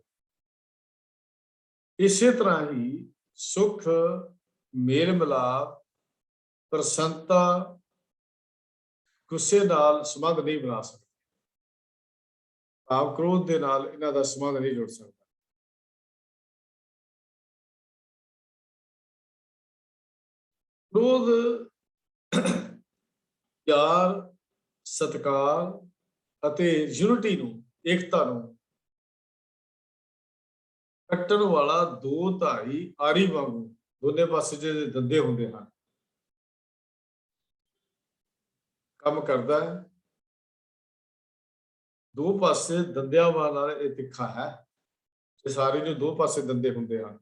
ਇਸੇ ਤਰ੍ਹਾਂ ਹੀ ਸੁੱਖ, ਮੇਲ ਮਿਲਾਪ, ਪ੍ਰਸੰਨਤਾ ਗੁੱਸੇ ਨਾਲ ਸੰਬੰਧ ਨਹੀਂ ਬਣਾ ਸਕਦੇ। ਭਾਵ ਕ੍ਰੋਧ ਦੇ ਨਾਲ ਇਹਨਾਂ ਦਾ ਸੰਬੰਧ ਨਹੀਂ ਜੁੜ ਸਕਦਾ। ਕ੍ਰੋਧ ਪਿਆਰ, ਸਤਿਕਾਰ ਅਤੇ ਯੂਨਿਟੀ ਨੂੰ, ਏਕਤਾ ਨੂੰ ਕੱਟਣ ਵਾਲਾ ਦੋ ਧਾਰੀ ਆਰੀ ਵਾਂਗੂ ਦੋਨੇ ਪਾਸੇ ਜਿਹੜੇ ਦੰਦੇ ਹੁੰਦੇ ਹਨ ਕੰਮ ਕਰਦਾ ਹੈ। ਦੋ ਪਾਸੇ ਦੰਦਿਆਂ ਵਾਲਾ ਇਹ ਤਿੱਖਾ ਹੈ ਤੇ ਸਾਰੇ ਜੋ ਦੋ ਪਾਸੇ ਦੰਦੇ ਹੁੰਦੇ ਹਨ,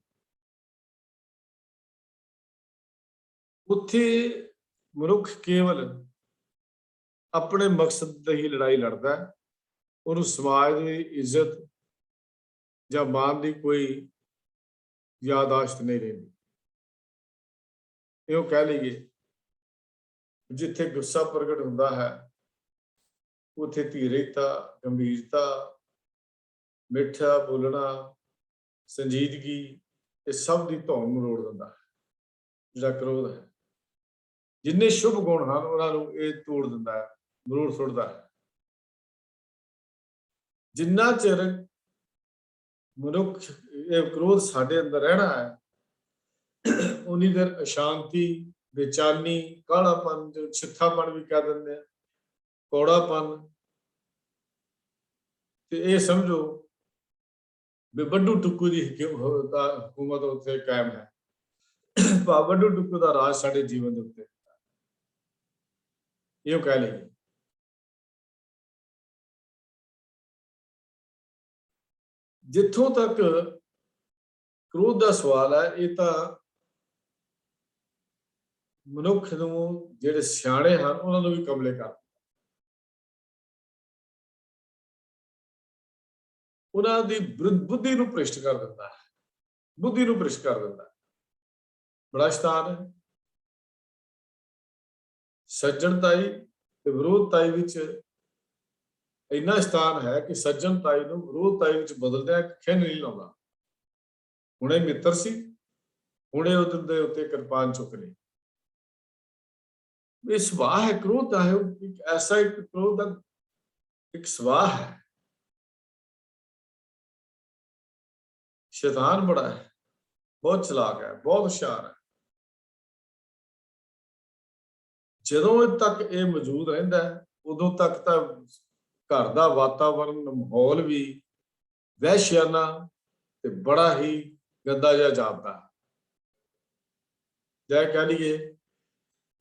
ਉੱਥੇ ਮਨੁੱਖ ਕੇਵਲ ਆਪਣੇ ਮਕਸਦ ਦੀ ਹੀ ਲੜਾਈ ਲੜਦਾ ਹੈ। ਉਹਨੂੰ ਸਮਾਜ ਦੀ ਇੱਜ਼ਤ ਜਾਂ ਮਾਨ ਦੀ ਕੋਈ ਯਾਦਾਸ਼ਤ ਨਹੀਂ ਰਹਿੰਦੀ। ਇਹੋ ਕਹਿ ਲਈਏ, ਜਿੱਥੇ ਗੁੱਸਾ ਪ੍ਰਗਟ ਹੁੰਦਾ ਹੈ ਉੱਥੇ ਧੀਰਜਤਾ, ਗੰਭੀਰਤਾ, ਮਿੱਠਾ ਬੋਲਣਾ, ਸੰਜੀਦਗੀ, ਇਹ ਸਭ ਦੀ ਧੌਣ ਮਰੋੜ ਦਿੰਦਾ ਹੈ ਜਿਹੜਾ ਕ੍ਰੋਧ ਹੈ। ਜਿੰਨੇ ਸ਼ੁਭ ਗੁਣ ਹਨ ਉਹਨਾਂ ਨੂੰ ਇਹ ਤੋੜ ਦਿੰਦਾ ਹੈ, ਮਰੋੜ ਸੁੱਟਦਾ ਹੈ। ਜਿੰਨਾ ਚਿਰ ਮਨੁੱਖ ਇਹ ਕ੍ਰੋਧ ਸਾਡੇ ਅੰਦਰ ਰਹਿਣਾ ਹੈ ਉਨੀ ਦੇਰ ਅਸ਼ਾਂਤੀ, ਬੇਚੈਨੀ, ਕਾਹਲਾਪਨ, ਜੋ ਛਿੱਥਾਪਨ ਵੀ ਕਹਿ ਦਿੰਦੇ ਆ, ਕੌੜਾਪਨ, ਤੇ ਇਹ ਸਮਝੋ ਵੀ ਵੱਡੂ ਟੁੱਕੂ ਦੀ ਹਕੂਮਤ ਉੱਥੇ ਕਾਇਮ ਹੈ। ਵੱਡੂ ਟੁੱਕੂ ਦਾ ਰਾਜ ਸਾਡੇ ਜੀਵਨ ਦੇ ਉੱਤੇ, ਇਹ ਕਹਿ ਲਈਏ। ਜਿੱਥੋਂ ਤੱਕ ਕ੍ਰੋਧ ਦਾ ਸਵਾਲ ਹੈ, ਇਹ ਤਾਂ ਮਨੁੱਖ ਨੂੰ, ਜਿਹੜੇ ਸਿਆਣੇ ਹਨ ਉਹਨਾਂ ਨੂੰ ਵੀ ਕਮਲੇ ਕਰ, ਉਹਨਾਂ ਦੀ ਬੁੱਧੀ ਨੂੰ ਭ੍ਰਿਸ਼ਟ ਕਰ ਦਿੰਦਾ ਹੈ, ਬੁੱਧੀ ਨੂੰ ਭ੍ਰਿਸ਼ਟ ਕਰ ਦਿੰਦਾ ਹੈ। ਬੜਾ ਸ਼ੈਤਾਨ ਹੈ। ਸੱਜਣਤਾਈ ਤੇ ਵਿਰੋਧਤਾਈ ਵਿੱਚ ਇੰਨਾ ਸਥਾਨ ਹੈ ਕਿ ਸੱਜਣਤਾਈ ਨੂੰ ਵਿਰੋਧਤਾਈ ਵਿੱਚ ਬਦਲਦਿਆਂ ਖਿੰਨ ਨਹੀਂ ਲਾਉਂਦਾ। ਹੁਣੇ ਮਿੱਤਰ ਸੀ, ਹੁਣੇ ਉਹਦੇ ਉੱਤੇ ਕਿਰਪਾਨ ਚੁੱਕ ਲਈ। ਇਹ ਸੁਭਾਅ ਹੈ ਕ੍ਰੋਧ ਦਾ, ਹੈ ਇੱਕ ਐਸਾ ਇੱਕ ਕ੍ਰੋਧ ਦਾ ਇੱਕ ਸੁਭਾਅ ਹੈ। ਸ਼ੈਤਾਨ ਬੜਾ ਹੈ, ਬਹੁਤ ਚਲਾਕ ਹੈ, ਬਹੁਤ ਹੁਸ਼ਿਆਰ ਹੈ। ਜਦੋਂ ਤੱਕ ਇਹ ਮੌਜੂਦ ਰਹਿੰਦਾ ਹੈ ਉਦੋਂ ਤੱਕ ਤਾਂ ਘਰ ਦਾ ਵਾਤਾਵਰਨ, ਮਾਹੌਲ ਵੀ ਵਹਿਸ਼ਿਆਨਾ ਤੇ ਬੜਾ ਹੀ ਗੰਦਾ ਜਿਹਾ ਜਾਪਦਾ ਹੈ। ਜਾਂ ਕਹਿ ਲਈਏ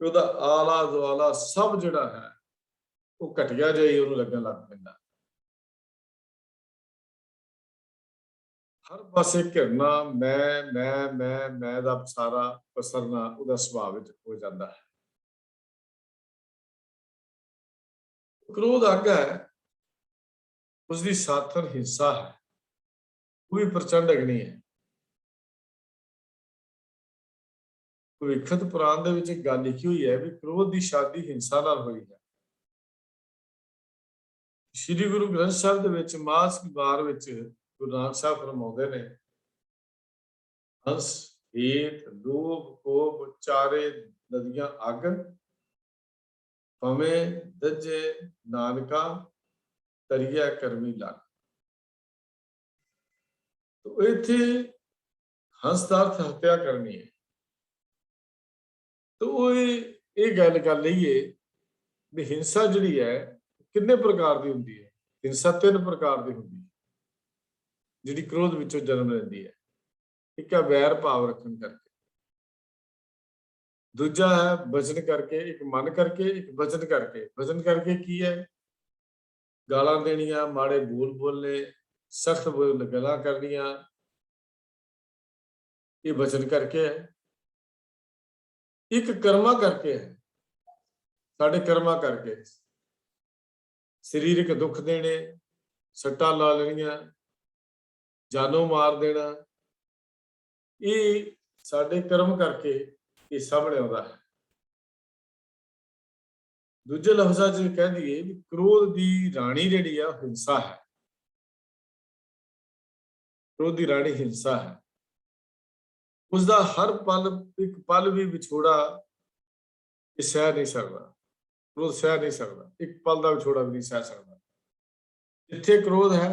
ਕਿ ਉਹਦਾ ਆਲਾ ਦੁਆਲਾ ਸਭ ਜਿਹੜਾ ਹੈ ਉਹ ਘਟੀਆ ਜਿਹਾ ਹੀ ਉਹਨੂੰ ਲੱਗਣ ਲੱਗ ਪੈਂਦਾ। ਹਰ ਪਾਸੇ ਘਿਰਨਾ, ਮੈਂ ਦਾ ਸਾਰਾ ਪਸਰਨਾ ਉਹਦਾ ਸੁਭਾਅ ਵਿੱਚ ਹੋ ਜਾਂਦਾ ਹੈ। ਕ੍ਰੋਧ ਅੱਗ ਹੈ, ਉਸਦੀ ਸਾਥਣ ਹਿੰਸਾ ਹੈ, ਉਹ ਵੀ ਪ੍ਰਚੰਡ ਅਗਨੀ ਹੈ। ਭਵਿੱਖਤ ਪੁਰਾਣ ਦੇ ਵਿੱਚ ਇੱਕ ਗੱਲ ਲਿਖੀ ਹੋਈ ਹੈ ਵੀ ਕ੍ਰੋਧ ਦੀ ਸ਼ਾਦੀ ਹਿੰਸਾ ਨਾਲ ਹੋਈ ਹੈ। ਸ਼੍ਰੀ ਗੁਰੂ ਗ੍ਰੰਥ ਸਾਹਿਬ ਦੇ ਵਿੱਚ ਮਾਸ ਦੀ ਵਾਰ ਵਿੱਚ ਗੁਰੂ ਨਾਨਕ ਸਾਹਿਬ ਫਰਮਾਉਂਦੇ ਨੇ हंस हेत लोभ कोप चारे नदियां अग पवे दजे नानका तरिया करमी लग। तो इत्थे हंस का अर्थ हत्या करनी है। तो वो ये गल कर लईए भी हिंसा जिहड़ी है किन्ने प्रकार की हुंदी है। हिंसा 3 प्रकार की हुंदी है जिहड़ी क्रोध विचों जन्म लैंदी है। एक है वैर भाव रखण करके, दूजा है वचन करके, एक मन करके, एक वचन करके। वचन करके की है? गालां देनियां, माड़े बोल बोलने, सख्त गल्लां करनियां, ये वचन करके है। एक कर्मा करके है, साडे कर्मा करके सरीरक दुख देने, सट्टां ला लेनियां, जानों मार देना, ये साडे कर्म करके ये सामने आउंदा है। दूजे लफ्जां च कह दईए भी क्रोध की राणी जिहड़ी है हिंसा है। क्रोध की राणी हिंसा है। उसका हर पल एक पल भी विछोड़ा सह नहीं सकता, क्रोध सह नहीं सकता, एक पल का विछोड़ा भी नहीं सह सकता। जिथे क्रोध है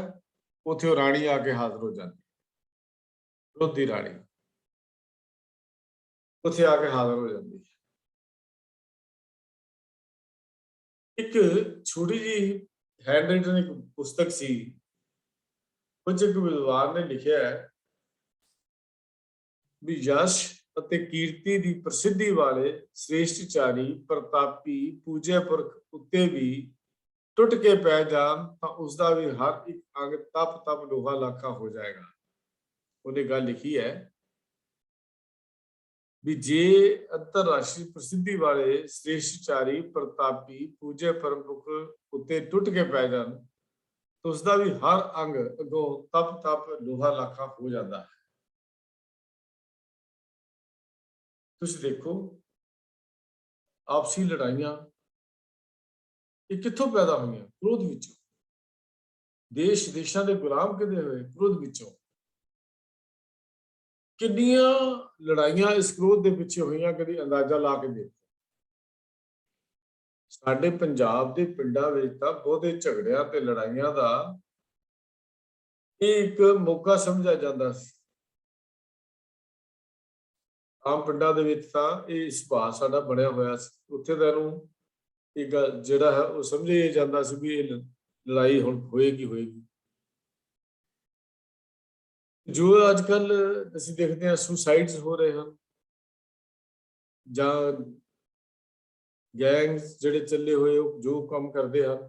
उथे वो राणी आके हाजिर हो जाती, क्रोध की राणी उथे आके हाजिर हो जाती है। एक छोटी जी हैंड रिटन एक पुस्तक सी, कुछ एक विद्वान ने लिखा है भी यश ਅਤੇ ਕੀਰਤੀ ਦੀ ਪ੍ਰਸਿੱਧੀ ਵਾਲੇ ਸ੍ਰੇਸ਼ਟਚਾਰੀ ਪ੍ਰਤਾਪੀ ਪੂਜੇ ਪੁਰਖ ਉੱਤੇ ਵੀ ਟੁੱਟ ਕੇ ਪੈ ਜਾਣ ਤਾਂ ਉਸਦਾ ਵੀ ਹਰ ਇੱਕ ਅੰਗ ਤਪ ਤਪ ਲੋਹਾ ਲਾਖਾ ਹੋ ਜਾਏਗਾ। ਉਹਨੇ ਗੱਲ ਲਿਖੀ ਹੈ ਵੀ ਜੇ ਅੰਤਰਰਾਸ਼ਟਰੀ ਪ੍ਰਸਿੱਧੀ ਵਾਲੇ ਸ੍ਰੇਸ਼ਟਚਾਰੀ ਪ੍ਰਤਾਪੀ ਪੂਜੇ ਪ੍ਰਮੁਖ ਉੱਤੇ ਟੁੱਟ ਕੇ ਪੈ ਜਾਣ ਤਾਂ ਉਸਦਾ ਵੀ ਹਰ ਅੰਗ ਅੱਗੋਂ ਤਪ ਤਪ ਲੋਹਾ ਲਾਖਾ ਹੋ ਜਾਂਦਾ ਹੈ। ਤੁਸੀਂ ਦੇਖੋ ਆਪਸੀ ਲੜਾਈਆਂ ਇਹ ਕਿੱਥੋਂ ਪੈਦਾ ਹੋਈਆਂ? ਕ੍ਰੋਧ ਵਿੱਚੋਂ। ਦੇਸ਼ ਦੇਸ਼ਾਂ ਦੇ ਗੁਲਾਮ ਕਿਹਦੇ ਹੋਏ? ਕ੍ਰੋਧ ਵਿੱਚੋਂ। ਕਿੰਨੀਆਂ ਲੜਾਈਆਂ ਇਸ ਕ੍ਰੋਧ ਦੇ ਪਿੱਛੇ ਹੋਈਆਂ, ਕਦੀ ਅੰਦਾਜ਼ਾ ਲਾ ਕੇ ਦੇਖੋ। ਸਾਡੇ ਪੰਜਾਬ ਦੇ ਪਿੰਡਾਂ ਵਿੱਚ ਤਾਂ ਬਹੁਤੇ ਝਗੜਿਆਂ ਤੇ ਲੜਾਈਆਂ ਦਾ ਇਹ ਇੱਕ ਮੌਕਾ ਸਮਝਿਆ ਜਾਂਦਾ ਸੀ। ਆਮ ਪਿੰਡਾਂ ਦੇ ਵਿੱਚ ਤਾਂ ਇਹ ਸੁਭਾਅ ਸਾਡਾ ਬਣਿਆ ਹੋਇਆ ਸੀ। ਉੱਥੇ ਤਾਂ ਇਹਨੂੰ ਇਹ ਗੱਲ ਜਿਹੜਾ ਹੈ ਉਹ ਸਮਝਿਆ ਜਾਂਦਾ ਸੀ ਵੀ ਇਹ ਲੜਾਈ ਹੁਣ ਹੋਏਗੀ ਹੋਏਗੀ। ਜੋ ਅੱਜ ਕੱਲ ਅਸੀਂ ਦੇਖਦੇ ਹਾਂ ਸੁਸਾਈਡਸ ਹੋ ਰਹੇ ਹਨ ਜਾਂ ਗੈਂਗਸ ਜਿਹੜੇ ਚੱਲੇ ਹੋਏ ਜੋ ਕੰਮ ਕਰਦੇ ਹਨ,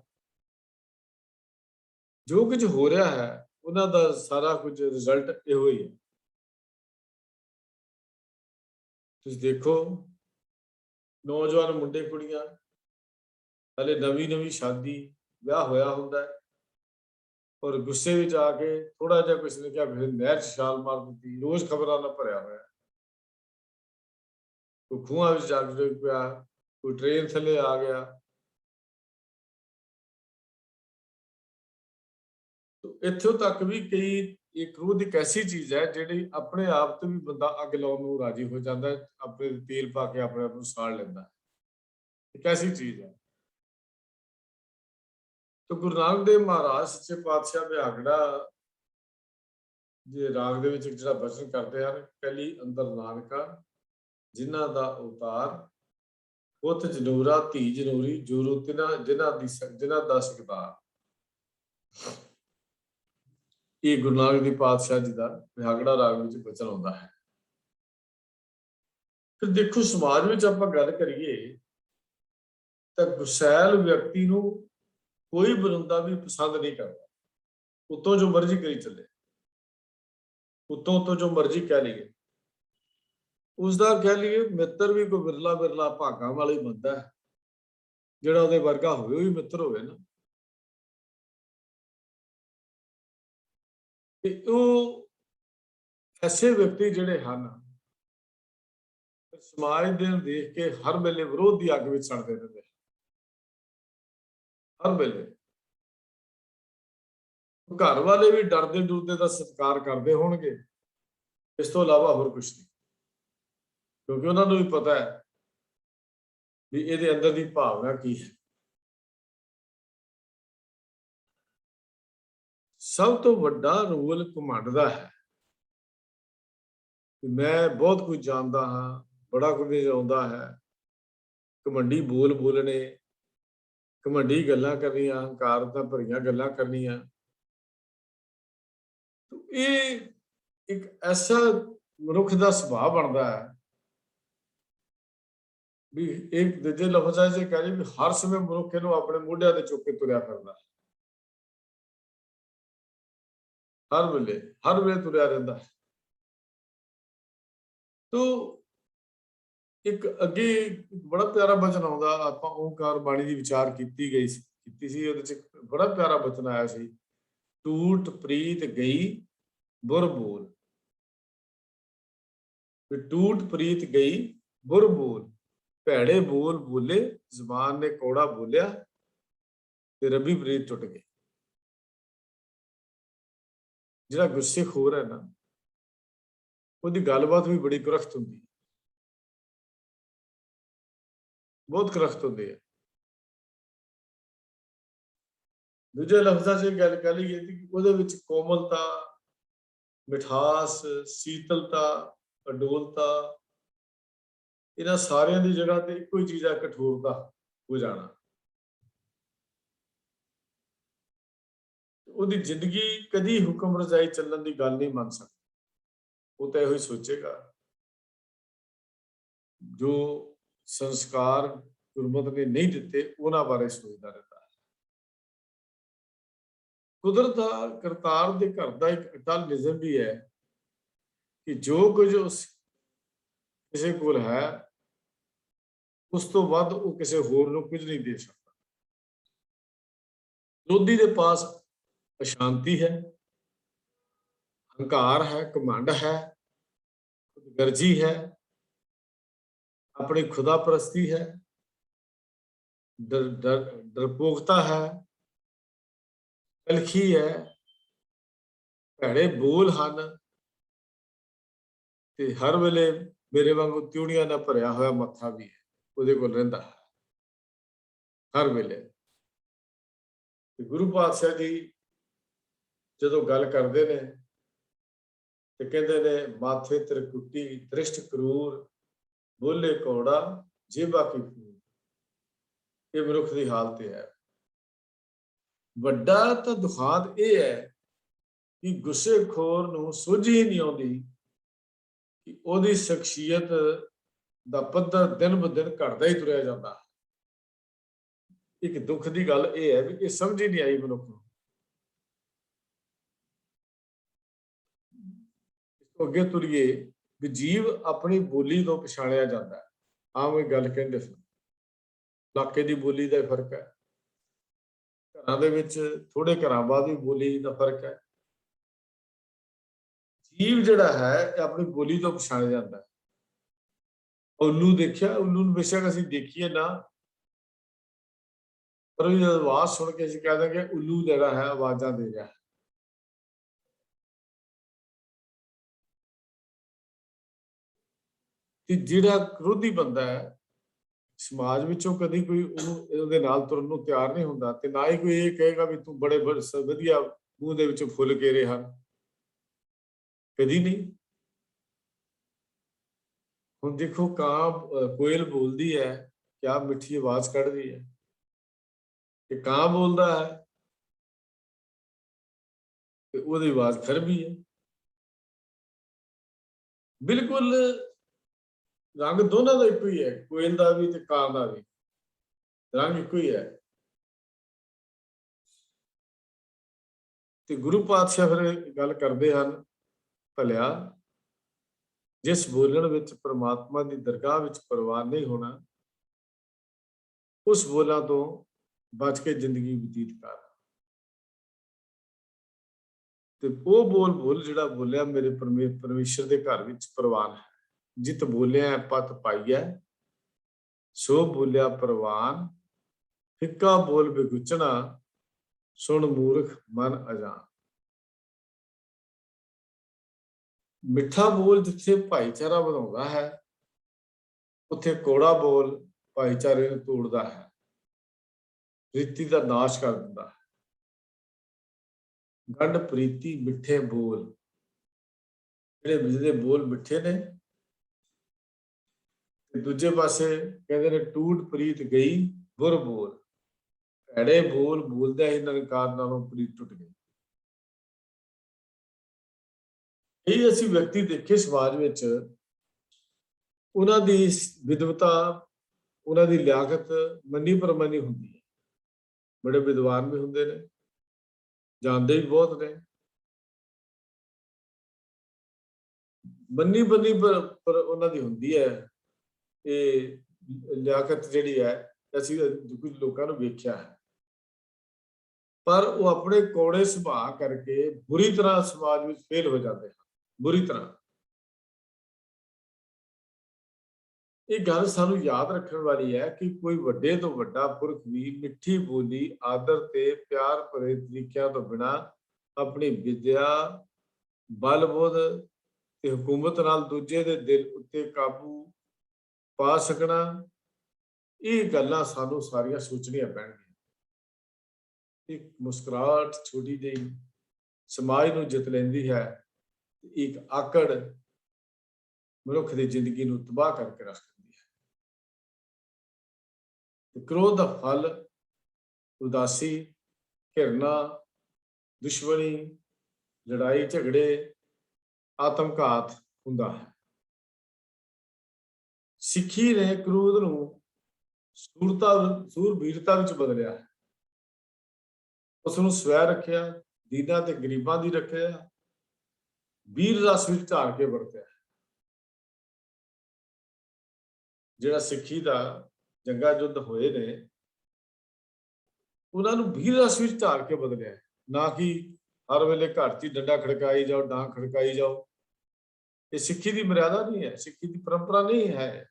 ਜੋ ਕੁਝ ਹੋ ਰਿਹਾ ਹੈ ਉਹਨਾਂ ਦਾ ਸਾਰਾ ਕੁਝ ਰਿਜ਼ਲਟ ਇਹੋ ਹੀ ਹੈ। ਤੁਸੀਂ ਦੇਖੋ ਨੌਜਵਾਨ ਮੁੰਡੇ ਕੁੜੀਆਂ ਹਲੇ ਨਵੀਂ ਸ਼ਾਦੀ ਵਿਆਹ ਹੋਇਆ ਹੁੰਦਾ ਹੈ ਔਰ ਗੁੱਸੇ ਵਿੱਚ ਆ ਕੇ ਥੋੜਾ ਜਿਹਾ ਕਿਸੇ ਨੇ ਕਿਹਾ ਫਿਰ ਨਹਿਰ 'ਚ ਛਾਲ ਮਾਰ ਦਿੱਤੀ। ਰੋਜ਼ ਖਬਰਾਂ ਨਾਲ ਭਰਿਆ ਹੋਇਆ, ਕੋਈ ਖੂਹਾਂ ਵਿੱਚ ਜਾ ਕੇ ਡਿੱਗ ਪਿਆ, ਕੋਈ ਟ੍ਰੇਨ ਥੱਲੇ ਆ ਗਿਆ। ਇੱਥੋਂ ਤੱਕ ਵੀ ਕਈ ਇਹ ਕ੍ਰੋਧ ਇੱਕ ਐਸੀ ਚੀਜ਼ ਹੈ ਜਿਹੜੀ ਆਪਣੇ ਆਪ ਤੋਂ ਵੀ ਬੰਦਾ ਅੱਗ ਲਾਉਣ ਨੂੰ ਰਾਜੀ ਹੋ ਜਾਂਦਾ ਹੈ, ਆਪਣੇ ਤੇਲ ਪਾ ਕੇ ਆਪਣੇ ਆਪ ਨੂੰ ਸਾੜ ਲੈਂਦਾ ਹੈ। ਇੱਕ ਐਸੀ ਚੀਜ਼ ਹੈ। तो गुरु नानक देव महाराज सच्चे पातशाह बिहागड़ा जे राग दे विच जिहड़ा बचन करते हैं, कली अंदर नानका जिन्हां दा अवतार पुत जनूरा धी जनूरी जोरू तिन्हां जिन्हां दा सकदार। ये गुरु नानक देव पातशाह जी का बिहागड़ा राग विच बचन आउंदा है। फिर देखो समाज विच आपां गल करिए तां गुसैल व्यक्ति नूं कोई बंदा भी पसंद नहीं करता, उतों जो मर्जी करी चले, उतों जो मर्जी कह लीए, उसका कह लीए मित्र भी कोई बिरला भागा वाला ही बनता है, जिहड़ा उहदे वर्गा होवे ही मित्र होवे ना। ते ऐसे व्यक्ति जिहड़े हन समाज दे देख के हर वेले विरोध की अग विच सड़दे रहंदे, हर वेले। घर वाले भी डरदे डुरदे दा सत्कार करदे होणगे इस तो इलावा होर कुछ नहीं, क्योंकि उन्होंने भी पता है भी ਇਹਦੇ अंदर की भावना की है। सब तो वड्डा रोल घमंड दा है कि मैं बहुत कुछ जानता हाँ, बड़ा कुछ आउंदा है, घमंडी बोल बोलने, घमंडी गल्लां करनियां, हंकार दा भरियां गल्लां करनियां। तो ये एक ऐसा मनुख दा सुभाव बनता है भी एक दूजे लफ्जां च कह रही भी हर समय मनुख इहनूं अपने मोढिਆਂ ते चुक के तुरिया फिरदा, हर वेले तुरिया रहिंदा। तो एक अगे बड़ा प्यारा बचन आउंदा, आपां ओंकार बाणी दी विचार कीती सी, ਉਹਦੇ ਚ बड़ा प्यारा बचन आया सी, टूट प्रीत गई बुर बोल, टूट प्रीत गई बुर बोल, ਭੈੜੇ बोल बोले, ਜ਼ਬਾਨ ने कौड़ा बोलिया ਤੇ ਰੱਬੀ ਪ੍ਰੀਤ ਟੁੱਟ ਗਈ। ਜਿਹੜਾ ਗੁੱਸੇਖੋਰ ਹੈ ਨਾ, ਉਹਦੀ ਗੱਲਬਾਤ ਵੀ ਬੜੀ ਕੁਰਖਤ ਹੁੰਦੀ ਹੈ, ਬਹੁਤ ਕੁਰਖਤ ਹੁੰਦੀ ਹੈ। ਦੂਜੇ ਲਫ਼ਜ਼ਾਂ 'ਚ ਗੱਲ ਕਰ ਲਈਏ ਕਿ ਉਹਦੇ ਵਿੱਚ ਕੋਮਲਤਾ, ਮਿਠਾਸ, ਸੀਤਲਤਾ, ਅਡੋਲਤਾ, ਇਹਨਾਂ ਸਾਰਿਆਂ ਦੀ ਜਗ੍ਹਾ ਤੇ ਇੱਕੋ ਹੀ ਚੀਜ਼ ਹੈ, ਕਠੋਰਤਾ ਹੋ ਜਾਣਾ। ਉਹਦੀ ਜ਼ਿੰਦਗੀ ਕਦੀ ਹੁਕਮ ਰਜ਼ਾਈ ਚੱਲਣ ਦੀ ਗੱਲ ਨਹੀਂ ਮੰਨ ਸਕਦੀ। ਉਹ ਤਾਂ ਇਹੋ ਹੀ ਸੋਚੇਗਾ ਜੋ ਸੰਸਕਾਰ ਗੁਰਮਤਿ ਨੇ ਨਹੀਂ ਦਿੱਤੇ ਉਹਨਾਂ ਬਾਰੇ ਸੋਚਦਾ ਰਹਿੰਦਾ ਹੈ। ਕੁਦਰਤ ਦਾ, ਕਰਤਾਰ ਦੇ ਘਰ ਦਾ ਇੱਕ ਅਟਲ ਨਿਯਮ ਵੀ ਹੈ ਕਿ ਜੋ ਕੁਝ ਉਸ ਕਿਸੇ ਕੋਲ ਹੈ ਉਸ ਤੋਂ ਵੱਧ ਉਹ ਕਿਸੇ ਹੋਰ ਨੂੰ ਕੁਝ ਨਹੀਂ ਦੇ ਸਕਦਾ। ਵਿਰੋਧੀ ਦੇ ਪਾਸ अशांति है, हंकार है, घमंड है, खुदगर्जी है, अपनी खुदापरस्ती है, डरपोकता है, कलखी है, भैड़े बोल ਹਨ ਤੇ हर वेले मेरे वांगू ਤਿਉੜੀਆਂ ਨਾਲ ਭਰਿਆ ਹੋਇਆ ਮੱਥਾ ਵੀ ਹੈ ਉਹਦੇ ਕੋਲ ਰਹਿੰਦਾ ਹੈ हर वेले। ਤੇ ਗੁਰੂ ਪਾਤਸ਼ਾਹ ਜੀ ਜਦੋਂ ਗੱਲ ਕਰਦੇ ਨੇ ਤੇ ਕਹਿੰਦੇ ਨੇ ਮਾਥੇ ਤ੍ਰਿਕੁਟੀ ਦ੍ਰਿਸ਼ਟ ਕਰੂਰ ਬੋਲੇ ਕੌੜਾ ਜੇਬਾ ਕੀ ਫੂਲ। ਇਹ ਮਨੁੱਖ ਦੀ ਹਾਲਤ ਹੈ। ਵੱਡਾ ਤਾਂ ਦੁਖਾਂਤ ਇਹ ਹੈ ਕਿ ਗੁੱਸੇਖੋਰ ਨੂੰ ਸੁੱਝ ਹੀ ਨਹੀਂ ਆਉਂਦੀ ਕਿ ਉਹਦੀ ਸ਼ਖਸੀਅਤ ਦਾ ਪੱਧਰ ਦਿਨ ਬ ਦਿਨ ਘਟਦਾ ਹੀ ਤੁਰਿਆ ਜਾਂਦਾ। ਇੱਕ ਦੁੱਖ ਦੀ ਗੱਲ ਇਹ ਹੈ ਵੀ ਇਹ ਸਮਝ ਹੀ ਨਹੀਂ ਆਈ ਮਨੁੱਖ ਨੂੰ। ਅੱਗੇ ਤੁਰੀਏ ਵੀ ਜੀਵ ਆਪਣੀ ਬੋਲੀ ਤੋਂ ਪਛਾਣਿਆ ਜਾਂਦਾ ਹੈ। ਆਮ ਇਹ ਗੱਲ ਕਹਿੰਦੇ ਸਨ, ਇਲਾਕੇ ਦੀ ਬੋਲੀ ਦਾ ਫਰਕ ਹੈ, ਘਰਾਂ ਦੇ ਵਿੱਚ ਥੋੜੇ ਘਰਾਂ ਬਾਅਦ ਵੀ ਬੋਲੀ ਦਾ ਫਰਕ ਹੈ। ਜੀਵ ਜਿਹੜਾ ਹੈ ਇਹ ਆਪਣੀ ਬੋਲੀ ਤੋਂ ਪਛਾਣਿਆ ਜਾਂਦਾ ਹੈ। ਉੱਲੂ ਦੇਖਿਆ, ਉੱਲੂ ਨੂੰ ਬੇਸ਼ੱਕ ਅਸੀਂ ਦੇਖੀਏ ਨਾ, ਪਰ ਉਹ ਜਦੋਂ ਆਵਾਜ਼ ਸੁਣ ਕੇ ਅਸੀਂ ਕਹਿ ਦਾਂਗੇ ਉੱਲੂ ਜਿਹੜਾ ਹੈ ਆਵਾਜ਼ਾਂ ਦੇ ਰਿਹਾ ਹੈ। ਤੇ ਜਿਹੜਾ ਕਰੋਧੀ ਬੰਦਾ ਹੈ ਸਮਾਜ ਵਿੱਚੋਂ ਕਦੀ ਕੋਈ ਉਹਦੇ ਨਾਲ ਤੁਰਨ ਨੂੰ ਤਿਆਰ ਨਹੀਂ ਹੁੰਦਾ ਤੇ ਨਾ ਹੀ ਕੋਈ ਇਹ ਕਹੇਗਾ ਵੀ ਤੂੰ ਬੜੇ ਵਧੀਆ ਮੂੰਹ ਦੇ ਵਿੱਚੋਂ ਫੁੱਲ ਕੇਰੇ ਹਨ, ਕਦੀ ਨਹੀਂ। ਹੁਣ ਦੇਖੋ ਕਾਂ ਕੋਇਲ ਬੋਲਦੀ ਹੈ, ਕਿਆ ਮਿੱਠੀ ਆਵਾਜ਼ ਕੱਢਦੀ ਹੈ, ਤੇ ਕਾਂ ਬੋਲਦਾ ਹੈ ਤੇ ਉਹਦੀ ਆਵਾਜ਼ ਖਰਬੀ ਹੈ। ਬਿਲਕੁਲ ਰੰਗ ਦੋਨਾਂ ਦਾ ਇੱਕੋ ਹੀ ਹੈ, ਕੋਇਲ ਦਾ ਵੀ ਤੇ ਕਾਂ ਦਾ ਵੀ ਰੰਗ ਇੱਕੋ ਹੀ ਹੈ। ਤੇ ਗੁਰੂ ਪਾਤਸ਼ਾਹ ਫਿਰ ਗੱਲ ਕਰਦੇ ਹਨ, ਭਲਿਆ ਜਿਸ ਬੋਲਣ ਵਿੱਚ ਪ੍ਰਮਾਤਮਾ ਦੀ ਦਰਗਾਹ ਵਿੱਚ ਪ੍ਰਵਾਨ ਨਹੀਂ ਹੋਣਾ, ਉਸ ਬੋਲਾਂ ਤੋਂ ਬਚ ਕੇ ਜ਼ਿੰਦਗੀ ਬਤੀਤ ਕਰ। ਤੇ ਉਹ ਬੋਲ ਜਿਹੜਾ ਬੋਲਿਆ ਮੇਰੇ ਪਰਮੇਸ਼ਰ ਦੇ ਘਰ ਵਿੱਚ ਪ੍ਰਵਾਨ ਹੈ। ਜਿਤ ਬੋਲਿਆ ਪਤ ਪਾਈਐ, ਸੋ ਬੋਲਿਆ ਪ੍ਰਵਾਨ, ਫਿੱਕਾ ਬੋਲ ਬਿਗੁਚਣਾ, ਸੁਣ ਮੂਰਖ ਮਨ ਅਜਾਨ। ਮਿੱਠਾ ਬੋਲ ਜਿੱਥੇ ਭਾਈਚਾਰਾ ਵਧਾਉਂਦਾ ਹੈ, ਉੱਥੇ ਕੌੜਾ ਬੋਲ ਭਾਈਚਾਰੇ ਨੂੰ ਤੋੜਦਾ ਹੈ, ਪ੍ਰੀਤੀ ਦਾ ਨਾਸ਼ ਕਰ ਦਿੰਦਾ ਹੈ। ਗੰਢ ਪ੍ਰੀਤੀ ਮਿੱਠੇ ਬੋਲ, ਜਿਹਦੇ ਬੋਲ ਮਿੱਠੇ ਨੇ, ਤੇ ਦੂਜੇ ਪਾਸੇ ਕਹਿੰਦੇ ਨੇ ਟੂਟ ਪ੍ਰੀਤ ਗਈ ਬੁਰ ਬੋਲ, ਭੈੜੇ ਬੋਲ ਬੋਲਦਾ ਹੀ ਨਿਰੰਕਾਰ ਨਾਲੋਂ ਪ੍ਰੀਤ ਟੁੱਟ ਗਈ। ਇਹ ਅਸੀਂ ਵਿਅਕਤੀ ਦੇਖੇ ਸਮਾਜ ਵਿੱਚ, ਉਹਨਾਂ ਦੀ ਵਿਦਵਤਾ, ਉਹਨਾਂ ਦੀ ਲਿਆਕਤ ਮੰਨੀ ਪ੍ਰਮੰਨੀ ਹੁੰਦੀ ਹੈ। ਬੜੇ ਵਿਦਵਾਨ ਵੀ ਹੁੰਦੇ ਨੇ, ਜਾਣਦੇ ਵੀ ਬਹੁਤ ਨੇ, ਮੰਨੀ ਬੰਨੀ ਪਰ ਉਹਨਾਂ ਦੀ ਹੁੰਦੀ ਹੈ ਇਹ ਲਿਆਕਤ ਜਿਹੜੀ ਹੈ। ਅਸੀਂ ਕੁਝ ਲੋਕਾਂ ਨੂੰ ਵੇਖਿਆ ਹੈ, ਪਰ ਉਹ ਆਪਣੇ ਕੌੜੇ ਸੁਭਾਅ ਕਰਕੇ ਬੁਰੀ ਤਰ੍ਹਾਂ ਸਮਾਜ ਵਿੱਚ ਫੇਲ ਹੋ ਜਾਂਦੇ ਹਨ, ਬੁਰੀ ਤਰ੍ਹਾਂ। ਇਹ ਗੱਲ ਸਾਨੂੰ ਯਾਦ ਰੱਖਣ ਵਾਲੀ ਹੈ ਕਿ ਕੋਈ ਵੱਡੇ ਤੋਂ ਵੱਡਾ ਪੁਰਖ ਵੀ ਮਿੱਠੀ ਬੋਲੀ, ਆਦਰ ਤੇ ਪਿਆਰ ਭਰੇ ਤਰੀਕਿਆਂ ਤੋਂ ਬਿਨਾਂ ਆਪਣੀ ਵਿਦਿਆ, ਬਲਬੁੱਧ ਤੇ ਹਕੂਮਤ ਨਾਲ ਦੂਜੇ ਦੇ ਦਿਲ ਉੱਤੇ ਕਾਬੂ ਪਾ ਸਕਣਾ, ਇਹ ਗੱਲਾਂ ਸਾਨੂੰ ਸਾਰੀਆਂ ਸੋਚਣੀਆਂ ਪੈਣਗੀਆਂ। ਇੱਕ ਮੁਸਕਰਾਹਟ ਛੋਟੀ ਜਿਹੀ ਸਮਾਜ ਨੂੰ ਜਿੱਤ ਲੈਂਦੀ ਹੈ, ਇੱਕ ਆਕੜ ਮਨੁੱਖ ਦੀ ਜ਼ਿੰਦਗੀ ਨੂੰ ਤਬਾਹ ਕਰਕੇ ਰੱਖ ਦਿੰਦੀ ਹੈ। ਕ੍ਰੋਧ ਦਾ ਫਲ ਉਦਾਸੀ, ਘਿਰਨਾ, ਦੁਸ਼ਮਣੀ, ਲੜਾਈ ਝਗੜੇ, ਆਤਮਘਾਤ ਹੁੰਦਾ ਹੈ। ਸਿੱਖੀ ਨੇ ਕ੍ਰੋਧ ਨੂੰ ਸੂਰਬੀਰਤਾ ਵਿੱਚ ਬਦਲਿਆ ਹੈ। ਉਸ ਨੂੰ ਸਵੈ ਰੱਖਿਆ, ਦੀਨਾਂ ਤੇ ਗਰੀਬਾਂ ਦੀ ਰੱਖਿਆ, ਵੀਰ ਰਸ ਵਿੱਚ ਢਾਲ ਕੇ ਵਰਤਿਆ। ਜਿਹੜਾ ਸਿੱਖੀ ਦਾ ਜੰਗਾਂ ਯੁੱਧ ਹੋਏ ਨੇ, ਉਹਨਾਂ ਨੂੰ ਵੀਰ ਰਸ ਵਿੱਚ ਢਾਲ ਕੇ ਬਦਲਿਆ, ਨਾ ਕਿ ਹਰ ਵੇਲੇ ਘਰ 'ਚ ਹੀ ਡੰਡਾ ਖੜਕਾਈ ਜਾਓ, ਡਾਂਗ ਖੜਕਾਈ ਜਾਓ। ਇਹ ਸਿੱਖੀ ਦੀ ਮਰਿਆਦਾ ਨਹੀਂ ਹੈ, ਸਿੱਖੀ ਦੀ ਪਰੰਪਰਾ ਨਹੀਂ ਹੈ।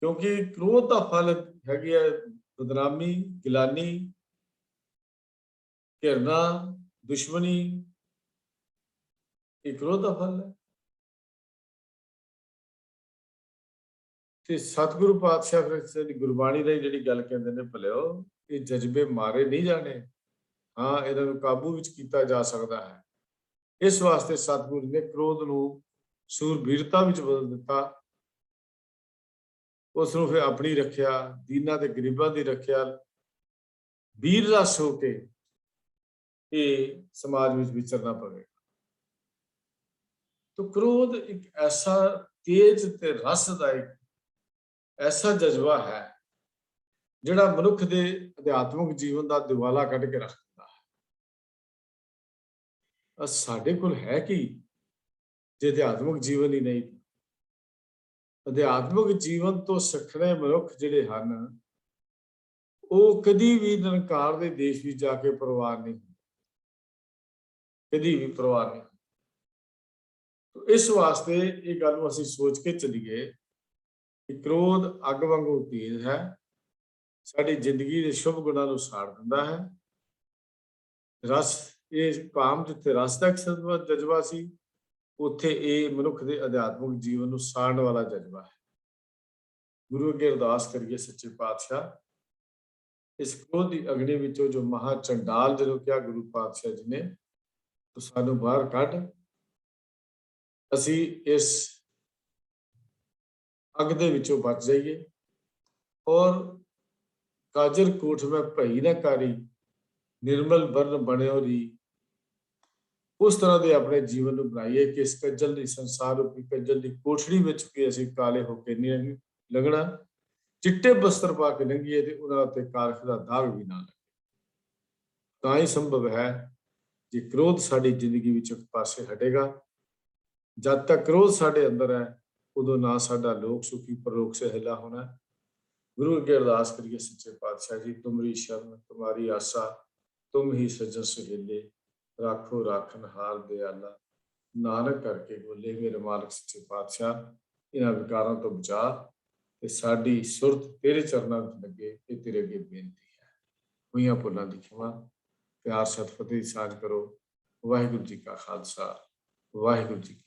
ਕਿਉਂਕਿ ਕ੍ਰੋਧ ਦਾ ਫਲ ਹੈਗੀ ਹੈ ਬਦਨਾਮੀ, ਗਿਲਾਨੀ, ਘਿਰਨਾ, ਦੁਸ਼ਮਣੀ। ਇਹ ਕ੍ਰੋਧ ਦਾ ਫਲ ਹੈ। ਤੇ ਸਤਿਗੁਰੂ ਪਾਤਸ਼ਾਹ ਫਿਰ ਦੀ ਗੁਰਬਾਣੀ ਦੀ ਜਿਹੜੀ ਗੱਲ ਕਹਿੰਦੇ ਨੇ, ਭਲਿਓ ਇਹ ਜਜ਼ਬੇ ਮਾਰੇ ਨਹੀਂ ਜਾਣੇ, ਹਾਂ ਇਹਨਾਂ ਨੂੰ ਕਾਬੂ ਵਿੱਚ ਕੀਤਾ ਜਾ ਸਕਦਾ ਹੈ। ਇਸ ਵਾਸਤੇ ਸਤਿਗੁਰੂ ਨੇ ਕ੍ਰੋਧ ਨੂੰ ਸੂਰਬੀਰਤਾ ਵਿੱਚ ਬਦਲ ਦਿੱਤਾ, ਉਸ ਨੂੰ ਫਿਰ ਆਪਣੀ ਰੱਖਿਆ, ਦੀਨਾਂ ਤੇ ਗਰੀਬਾਂ ਦੀ ਰੱਖਿਆ, ਵੀਰ ਰਸ ਹੋ ਕੇ ਇਹ ਸਮਾਜ ਵਿੱਚ ਵਿਚਰਨਾ ਪਵੇਗਾ। ਤਾਂ ਕ੍ਰੋਧ ਇੱਕ ਐਸਾ ਤੇਜ ਤੇ ਰਸਦਾਇਕ ਐਸਾ ਜਜ਼ਬਾ ਹੈ ਜਿਹੜਾ ਮਨੁੱਖ ਦੇ ਅਧਿਆਤਮਿਕ ਜੀਵਨ ਦਾ ਦਿਵਾਲਾ ਕੱਢ ਕੇ ਰੱਖ ਦਿੰਦਾ ਹੈ। ਸਾਡੇ ਕੋਲ ਹੈ ਕੀ ਜੇ ਅਧਿਆਤਮਿਕ ਜੀਵਨ ਹੀ ਨਹੀਂ? ਅਧਿਆਤਮਿਕ ਜੀਵਨ ਤੋਂ ਸਿੱਖਣੇ ਮਨੁੱਖ ਜਿਹੜੇ ਹਨ, ਉਹ ਕਦੀ ਵੀ ਨਿਰੰਕਾਰ ਦੇ ਦੇਸ਼ ਵਿੱਚ ਜਾ ਕੇ ਪਰਵਾਰ ਨਹੀਂ ਹੁੰਦੇ, ਕਦੀ ਵੀ ਪਰਵਾਰ ਨਹੀਂ। ਇਸ ਵਾਸਤੇ ਇਹ ਗੱਲ ਨੂੰ ਅਸੀਂ ਸੋਚ ਕੇ ਚੱਲੀਏ ਕਿ ਕ੍ਰੋਧ ਅੱਗ ਵਾਂਗੂ ਤੇਜ਼ ਹੈ, ਸਾਡੀ ਜ਼ਿੰਦਗੀ ਦੇ ਸ਼ੁਭ ਗੁਣਾਂ ਨੂੰ ਸਾੜ ਦਿੰਦਾ ਹੈ। ਰਸ, ਇਹ ਕਾਮ ਜਿੱਥੇ ਰਸ ਦਾ ਜਜ਼ਬਾ ਸੀ, ਉੱਥੇ ਇਹ ਮਨੁੱਖ ਦੇ ਅਧਿਆਤਮਿਕ ਜੀਵਨ ਨੂੰ ਸਾੜਨ ਵਾਲਾ ਜਜ਼ਬਾ ਹੈ। ਗੁਰੂ ਅੱਗੇ ਅਰਦਾਸ ਕਰੀਏ, ਸੱਚੇ ਪਾਤਸ਼ਾਹ ਇਸ ਕ੍ਰੋਧ ਦੀ ਅਗਨੀ ਵਿੱਚੋਂ ਜੋ ਮਹਾ ਚੰਡਾਲ ਜਦੋਂ ਕਿਹਾ ਗੁਰੂ ਪਾਤਸ਼ਾਹ ਜੀ ਨੇ, ਤਾਂ ਸਾਨੂੰ ਬਾਹਰ ਕੱਢ, ਅਸੀਂ ਇਸ ਅੱਗ ਦੇ ਵਿੱਚੋਂ ਬਚ ਜਾਈਏ। ਔਰ ਕਾਜਰ ਕੋਠ ਮੈਂ ਭਈ ਨਾ ਕਾਰੀ, ਨਿਰਮਲ ਬਰਨ ਬਣਿਓ ਰੀ, ਉਸ ਤਰ੍ਹਾਂ ਦੇ ਆਪਣੇ ਜੀਵਨ ਨੂੰ ਬਣਾਈਏ ਕਿ ਇਸ ਕੱਜਲ ਦੀ, ਸੰਸਾਰ ਰੂਪੀ ਕੱਜਲ ਦੀ ਕੋਠੜੀ ਵਿੱਚ ਵੀ ਅਸੀਂ ਕਾਲੇ ਹੋ ਕੇ ਨਹੀਂ ਲੰਘਣਾ, ਚਿੱਟੇ ਬਸਤਰ ਪਾ ਕੇ ਲੰਘੀਏ ਤੇ ਉਹਨਾਂ ਉੱਤੇ ਕਾਰਖ ਦਾ ਦਾਗ ਵੀ ਨਾ ਲੱਗੇ। ਤਾਂ ਹੀ ਸੰਭਵ ਹੈ ਜੇ ਕ੍ਰੋਧ ਸਾਡੀ ਜ਼ਿੰਦਗੀ ਵਿੱਚ ਇੱਕ ਪਾਸੇ ਹਟੇਗਾ। ਜਦ ਤੱਕ ਕ੍ਰੋਧ ਸਾਡੇ ਅੰਦਰ ਹੈ, ਉਦੋਂ ਨਾ ਸਾਡਾ ਲੋਕ ਸੁਖੀ ਪਰਲੋਕ ਸਹਿਲਾ ਹੋਣਾ। ਗੁਰੂ ਅੱਗੇ ਅਰਦਾਸ ਕਰੀਏ, ਸੱਚੇ ਪਾਤਸ਼ਾਹ ਜੀ ਤੁਮਰੀ ਸ਼ਰਨ ਤੁਮਾਰੀ ਆਸਾ, ਤੁਮ ਹੀ ਸੱਜਣ ਸੁਹੇਲੇ, ਰਾਖੋ ਰਾਖਨ ਹਾਰ ਦਿਆਲਾ। ਨਾਨਕ ਕਰਕੇ ਬੋਲੇ, ਮੇਰੇ ਮਾਲਕ ਸੱਚੇ ਪਾਤਸ਼ਾਹ ਇਹਨਾਂ ਵਿਕਾਰਾਂ ਤੋਂ ਬਚਾ ਤੇ ਸਾਡੀ ਸੁਰਤ ਤੇਰੇ ਚਰਨਾਂ ਵਿੱਚ ਲੱਗੇ, ਇਹ ਤੇਰੇ ਅੱਗੇ ਬੇਨਤੀ ਹੈ। ਹੋਈਆਂ ਭੁੱਲਾਂ ਦੀ ਖਿਮਾ, ਪਿਆਰ ਸਤਿ ਫਤਿਹ ਦੀ ਸਾਂਝ ਕਰੋ। ਵਾਹਿਗੁਰੂ ਜੀ ਕਾ ਖਾਲਸਾ ਵਾਹਿਗੁਰੂ ਜੀ ਕੀ